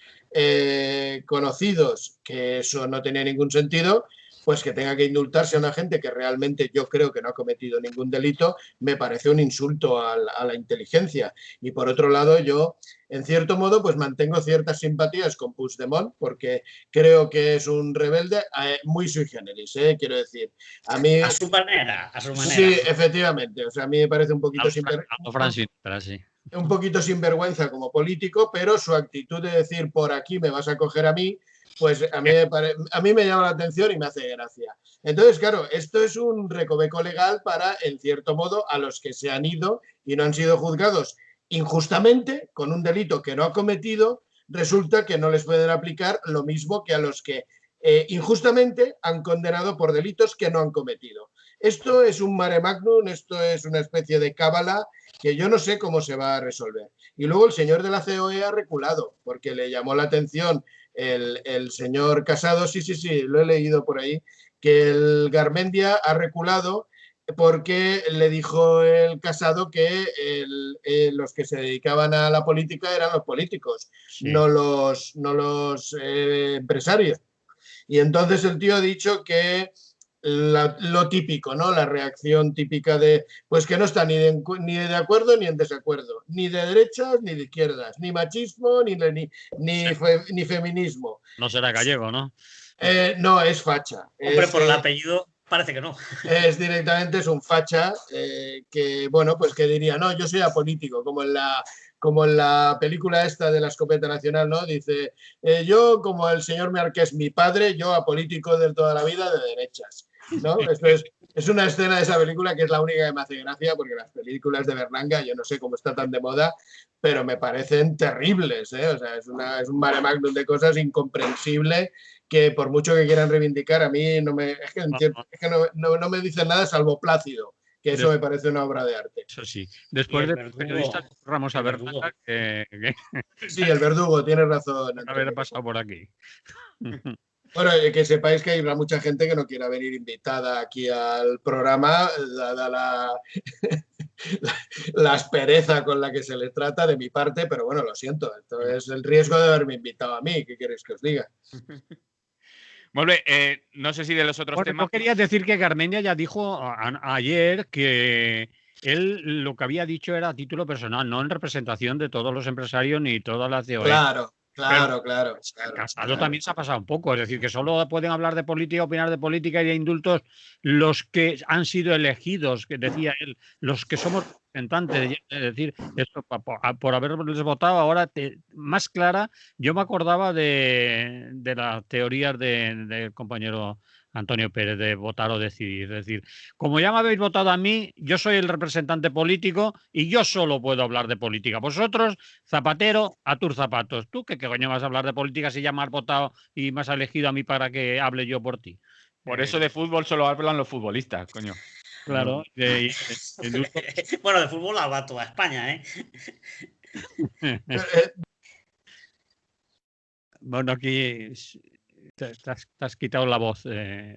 S3: conocidos, que eso no tenía ningún sentido, pues que tenga que indultarse a una gente que realmente yo creo que no ha cometido ningún delito, me parece un insulto a la inteligencia. Y por otro lado, yo, en cierto modo, pues mantengo ciertas simpatías con Puigdemont, porque creo que es un rebelde muy sui generis, quiero decir. A mí...
S4: A su manera.
S3: Sí, efectivamente. O sea, a mí me parece un poquito un poquito sinvergüenza como político, pero su actitud de decir por aquí me vas a coger a mí, pues a mí me llama la atención y me hace gracia. Entonces, claro, esto es un recoveco legal para, en cierto modo, a los que se han ido y no han sido juzgados injustamente con un delito que no ha cometido, resulta que no les pueden aplicar lo mismo que a los que injustamente han condenado por delitos que no han cometido. Esto es un mare magnum, esto es una especie de cábala que yo no sé cómo se va a resolver. Y luego el señor de la COE ha reculado, porque le llamó la atención el señor Casado, sí, lo he leído por ahí, que el Garmendia ha reculado porque le dijo el Casado que los que se dedicaban a la política eran los políticos, sí, no los empresarios. Y entonces el tío ha dicho que lo típico, ¿no? La reacción típica de, pues que no está ni de acuerdo ni en desacuerdo, ni de derechas ni de izquierdas, ni machismo ni feminismo.
S5: No será gallego, ¿no?
S3: No, es facha.
S4: Hombre, por el apellido parece que no.
S3: Es un facha que, bueno, pues que diría, no, yo soy apolítico, como en la película esta de la escopeta nacional, ¿no? Dice, yo como el señor Marqués, mi padre, yo apolítico de toda la vida de derechas, ¿no? Esto es una escena de esa película que es la única que me hace gracia, porque las películas de Berlanga, yo no sé cómo está tan de moda, pero me parecen terribles, ¿eh? O sea, es un mare magnum de cosas incomprensible que por mucho que quieran reivindicar, a mí no me dicen nada salvo Plácido, que eso me parece una obra de arte.
S5: Eso sí. Después de periodistas, vamos a ver.
S3: Sí, el Verdugo, tienes razón.
S5: Haber pasado por aquí.
S3: Bueno, que sepáis que hay mucha gente que no quiera venir invitada aquí al programa, dada la aspereza con la que se les trata de mi parte, pero bueno, lo siento. Esto es el riesgo de haberme invitado a mí. ¿Qué queréis que os diga?
S2: Molt bé, no sé si de los otros temas...
S5: No querías decir que Garmendia ya dijo ayer que él lo que había dicho era a título personal, no en representación de todos los empresarios ni toda la COE.
S3: Claro. Claro, claro.
S5: Casado también se ha pasado un poco, es decir, que solo pueden hablar de política, opinar de política y de indultos los que han sido elegidos, que decía él, los que somos representantes. Es decir, esto, por haberles votado ahora más clara. Yo me acordaba de las teorías del compañero Antonio Pérez de votar o decidir. Es decir, como ya me habéis votado a mí, yo soy el representante político y yo solo puedo hablar de política. Vosotros, Zapatero, a tus zapatos. ¿Tú qué coño vas a hablar de política si ya me has votado y me has elegido a mí para que hable yo por ti?
S2: Por eso de fútbol solo hablan los futbolistas, coño.
S5: Claro.
S4: Bueno, de fútbol habla toda España, ¿eh?
S5: Bueno, aquí te has quitado la voz. Te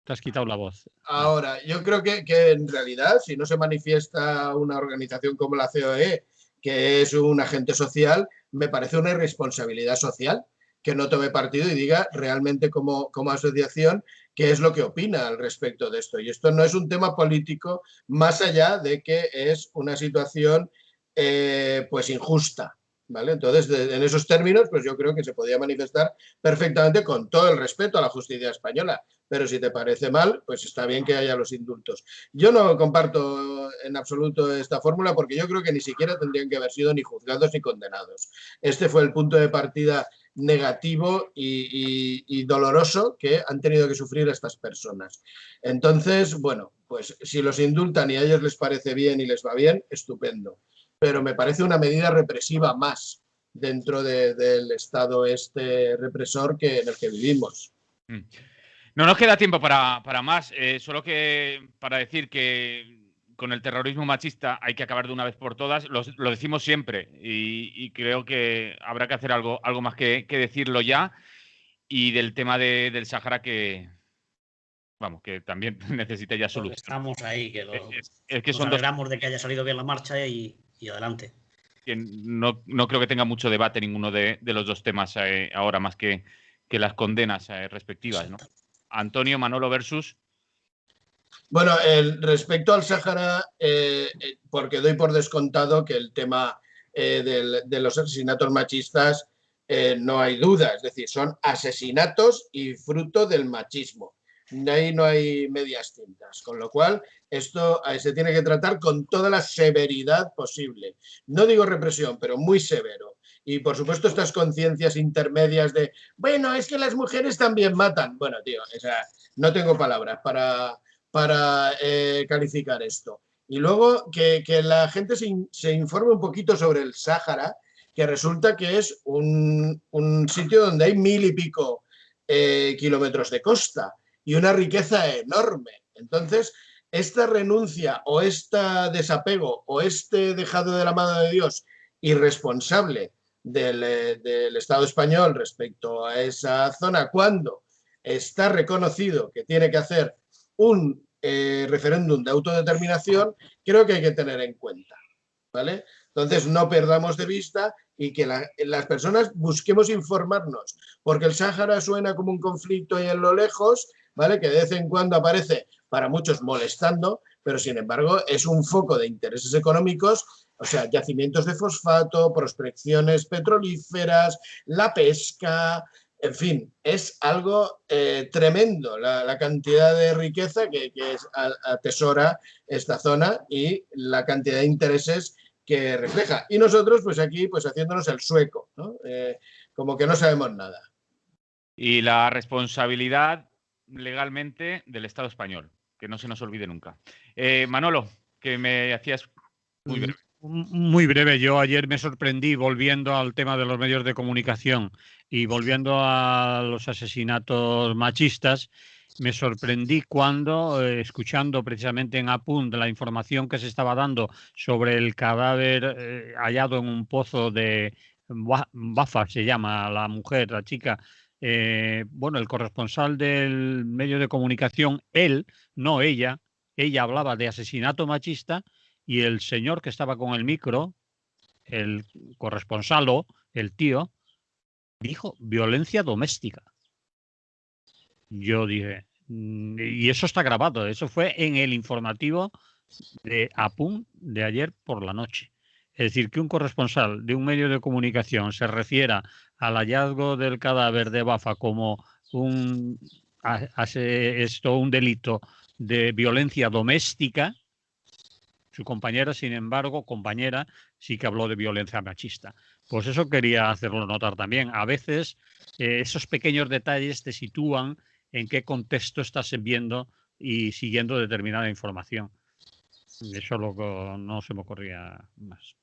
S5: has quitado la voz.
S3: Ahora, yo creo que en realidad, si no se manifiesta una organización como la COE, que es un agente social, me parece una irresponsabilidad social que no tome partido y diga realmente como asociación qué es lo que opina al respecto de esto. Y esto no es un tema político, más allá de que es una situación pues injusta, ¿vale? Entonces, en esos términos, pues yo creo que se podía manifestar perfectamente con todo el respeto a la justicia española. Pero si te parece mal, pues está bien que haya los indultos. Yo no comparto en absoluto esta fórmula porque yo creo que ni siquiera tendrían que haber sido ni juzgados ni condenados. Este fue el punto de partida negativo y doloroso que han tenido que sufrir estas personas. Entonces, bueno, pues si los indultan y a ellos les parece bien y les va bien, estupendo. Pero me parece una medida represiva más dentro del Estado represor en el que vivimos.
S2: No nos queda tiempo para más, solo que para decir que con el terrorismo machista hay que acabar de una vez por todas, lo decimos siempre y creo que habrá que hacer algo más que decirlo ya, y del tema del Sáhara que también necesita ya solución.
S4: Estamos ahí, que
S2: nos
S4: alegramos de que haya salido bien la marcha y adelante.
S2: Que no creo que tenga mucho debate ninguno de los dos temas ahora, más que las condenas respectivas, ¿no? Antonio, Manolo versus.
S3: Bueno, respecto al Sáhara, porque doy por descontado que el tema de los asesinatos machistas no hay duda, es decir, son asesinatos y fruto del machismo. Ahí no hay medias tintas, con lo cual esto se tiene que tratar con toda la severidad posible. No digo represión, pero muy severo. Y, por supuesto, estas conciencias intermedias de, bueno, es que las mujeres también matan. Bueno, tío, o sea, no tengo palabras para calificar esto. Y luego que la gente se informe un poquito sobre el Sáhara, que resulta que es un sitio donde hay 1000 y pico kilómetros de costa y una riqueza enorme. Entonces, esta renuncia o este desapego o este dejado de la mano de Dios irresponsable del Estado español respecto a esa zona, cuando está reconocido que tiene que hacer un referéndum de autodeterminación, creo que hay que tener en cuenta, ¿vale? Entonces, no perdamos de vista y que las personas busquemos informarnos, porque el Sáhara suena como un conflicto ahí en lo lejos, ¿vale? Que de vez en cuando aparece, para muchos molestando, pero sin embargo es un foco de intereses económicos, o sea, yacimientos de fosfato, prospecciones petrolíferas, la pesca, en fin, es algo tremendo la cantidad de riqueza que atesora esta zona y la cantidad de intereses que refleja. Y nosotros, pues aquí, pues haciéndonos el sueco, ¿no? Como que no sabemos nada.
S2: Y la responsabilidad legalmente del Estado español, que no se nos olvide nunca. Manolo, que me hacías muy breve.
S5: Muy breve. Yo ayer me sorprendí, volviendo al tema de los medios de comunicación y volviendo a los asesinatos machistas, me sorprendí cuando, escuchando precisamente en Apunt la información que se estaba dando sobre el cadáver hallado en un pozo de Bafa, se llama la mujer, la chica. Bueno, el corresponsal del medio de comunicación, él, no ella hablaba de asesinato machista y el señor que estaba con el micro, el corresponsal, el tío, dijo violencia doméstica. Yo dije, y eso está grabado, eso fue en el informativo de Apunt de ayer por la noche. Es decir, que un corresponsal de un medio de comunicación se refiera al hallazgo del cadáver de Bafa como un delito de violencia doméstica, su compañera, sin embargo, sí que habló de violencia machista. Pues eso quería hacerlo notar también. A veces esos pequeños detalles te sitúan en qué contexto estás viendo y siguiendo determinada información. Eso no se me ocurría más.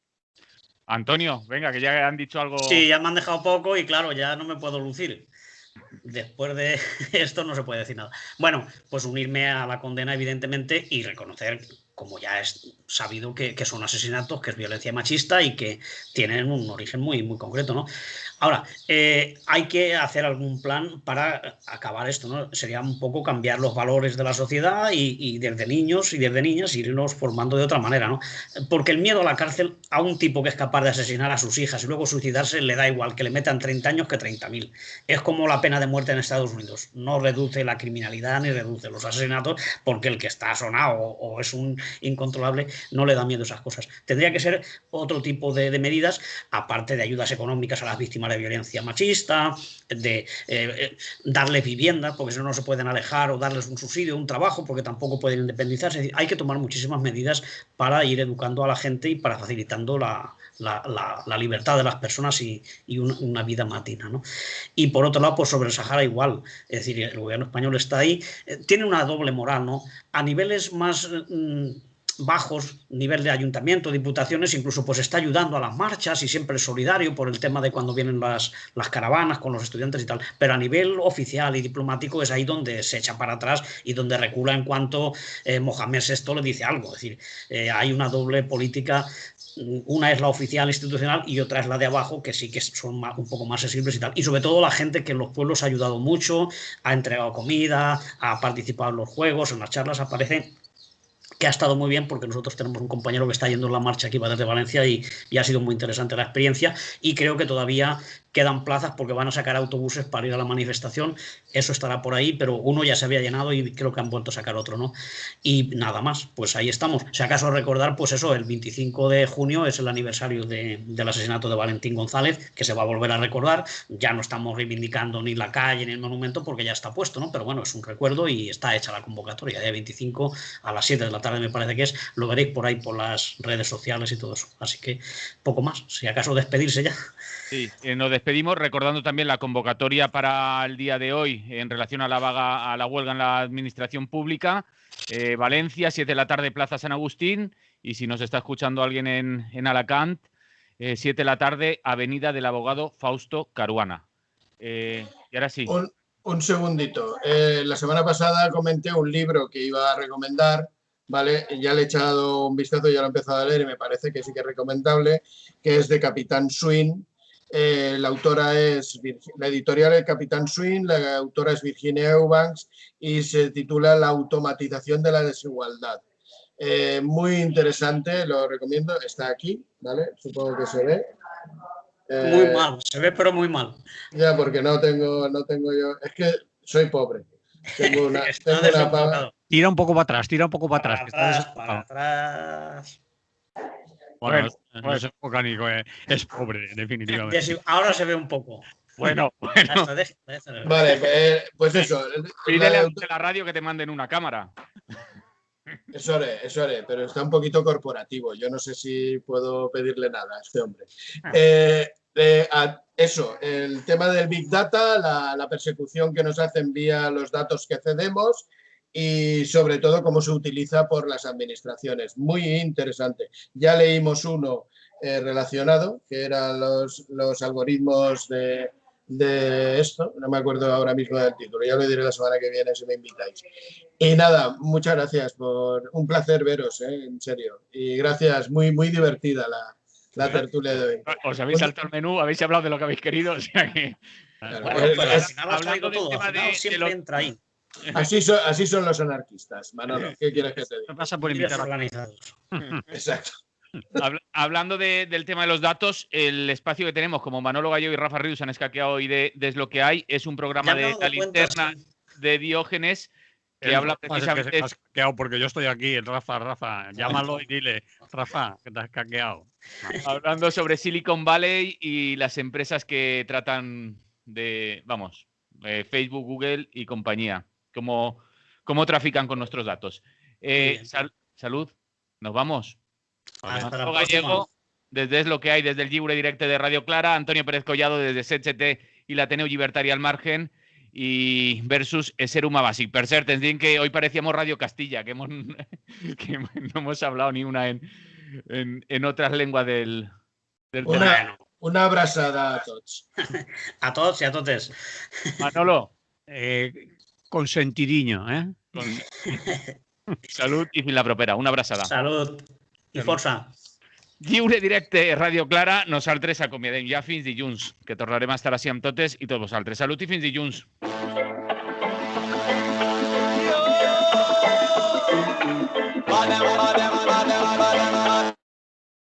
S2: Antonio, venga, que ya han dicho algo.
S4: Sí, ya me han dejado poco y claro, ya no me puedo lucir. Después de esto no se puede decir nada. Bueno, pues unirme a la condena, evidentemente, y reconocer, como ya es sabido, que son asesinatos, que es violencia machista y que tienen un origen muy, muy concreto, ¿no? Ahora, hay que hacer algún plan para acabar esto, ¿no? Sería un poco cambiar los valores de la sociedad y desde niños y desde niñas irnos formando de otra manera, ¿no? Porque el miedo a la cárcel, a un tipo que es capaz de asesinar a sus hijas y luego suicidarse, le da igual que le metan 30 años que 30.000. Es como la pena de muerte en Estados Unidos. No reduce la criminalidad ni reduce los asesinatos, porque el que está sonado o es un incontrolable no le da miedo a esas cosas. Tendría que ser otro tipo de medidas, aparte de ayudas económicas a las víctimas de violencia machista, de darles vivienda, porque si no, no se pueden alejar, o darles un subsidio, un trabajo, porque tampoco pueden independizarse. Es decir, hay que tomar muchísimas medidas para ir educando a la gente y para facilitando la libertad de las personas y una vida más digna, ¿no? Y por otro lado, pues sobre el Sahara igual. Es decir, el gobierno español está ahí, tiene una doble moral, ¿no? A niveles más bajos, nivel de ayuntamiento, diputaciones, incluso pues está ayudando a las marchas y siempre es solidario por el tema de cuando vienen las caravanas con los estudiantes y tal, pero a nivel oficial y diplomático es ahí donde se echa para atrás y donde recula en cuanto Mohamed VI le dice algo. Es decir, hay una doble política. Una es la oficial institucional y otra es la de abajo, que sí que son un poco más sensibles y tal. Y sobre todo la gente que en los pueblos ha ayudado mucho, ha entregado comida, ha participado en los juegos, en las charlas, aparece que ha estado muy bien, porque nosotros tenemos un compañero que está yendo en la marcha que va desde Valencia y ha sido muy interesante la experiencia, y creo que todavía quedan plazas porque van a sacar autobuses para ir a la manifestación. Eso estará por ahí, pero uno ya se había llenado y creo que han vuelto a sacar otro, ¿no? Y nada más, pues ahí estamos. Si acaso recordar, pues eso, el 25 de junio es el aniversario del asesinato de Valentín González, que se va a volver a recordar. Ya no estamos reivindicando ni la calle ni el monumento porque ya está puesto, ¿no? Pero bueno, es un recuerdo y está hecha la convocatoria. Día 25 a las 7 de la tarde me parece que es. Lo veréis por ahí por las redes sociales y todo eso. Así que poco más. Si acaso despedirse ya.
S2: Sí, nos despedimos recordando también la convocatoria para el día de hoy en relación a la huelga en la administración pública. Valencia, 7 de la tarde, Plaza San Agustín. Y si nos está escuchando alguien en Alacant, 7 de la tarde, Avenida del Abogado Fausto Caruana. Y ahora sí.
S3: Un segundito. La semana pasada comenté un libro que iba a recomendar, ¿vale? Ya le he echado un vistazo, ya lo he empezado a leer y me parece que sí que es recomendable, que es de Capitán Swing. La autora la editorial es Capitán Swing, la autora es Virginia Eubanks y se titula La automatización de la desigualdad. Muy interesante, lo recomiendo, está aquí, ¿vale? Supongo que se ve.
S4: Muy mal, se ve pero muy mal.
S3: Ya, porque no tengo yo, es que soy pobre. Tengo una
S5: Tira un poco para atrás,
S4: para atrás.
S5: Bueno, no es enfoca, Nico, es pobre, definitivamente.
S4: Ahora se ve un poco.
S2: Bueno.
S3: Vale, pues eso.
S2: Pídele a la radio que te manden una cámara.
S3: Eso haré, pero está un poquito corporativo. Yo no sé si puedo pedirle nada a este hombre. Eso, el tema del Big Data, la persecución que nos hacen vía los datos que cedemos y sobre todo cómo se utiliza por las administraciones. Muy interesante. Ya leímos uno relacionado, que eran los algoritmos de esto, no me acuerdo ahora mismo del título, ya lo diré la semana que viene si me invitáis. Y nada, muchas gracias, un placer veros, en serio. Y gracias, muy, muy divertida la tertulia de hoy.
S2: Os habéis saltado el menú, habéis hablado de lo que habéis querido, o sea que...
S4: Claro, pero al final hablando del tema de siempre entra ahí.
S3: Así son los anarquistas, Manolo. ¿Qué quieres que te diga?
S5: No pasa por invitar
S4: organizados.
S3: Exacto.
S2: Hablando del tema de los datos, el espacio que tenemos, como Manolo Gallego y Rafa Rius han escaqueado hoy de Es lo que hay, es un programa de la linterna de Diógenes que habla
S5: Rafa,
S2: precisamente...
S5: que te has caqueado porque yo estoy aquí, Rafa, llámalo y dile, Rafa, que te has caqueado.
S2: Hablando sobre Silicon Valley y las empresas que tratan de, vamos, Facebook, Google y compañía, cómo trafican con nuestros datos. Salud, nos vamos.
S4: Hasta la
S2: Manolo
S4: próxima.
S2: Gallego, desde Es lo que hay, desde el Lliure Directe de Radio Clara, Antonio Pérez Collado desde SETGT i l'Ateneu Llibertari al Margen, y versus Eserum Bàsic. Per cert, ens diuen que hoy parecíamos Radio Castilla, que no hemos hablado ni una en otras lenguas del tema.
S3: Una abraçada a tots.
S4: A tots i a totes.
S2: Manolo,
S5: Consentidiño, ¿eh?
S2: salut i fins la propera. Una abraçada.
S4: Salut i força.
S2: Lliure Directe, Radio Clara, nosaltres acomiadem ja fins dilluns, que tornarem a estar així amb totes i tots vosaltres. Salut i fins dilluns.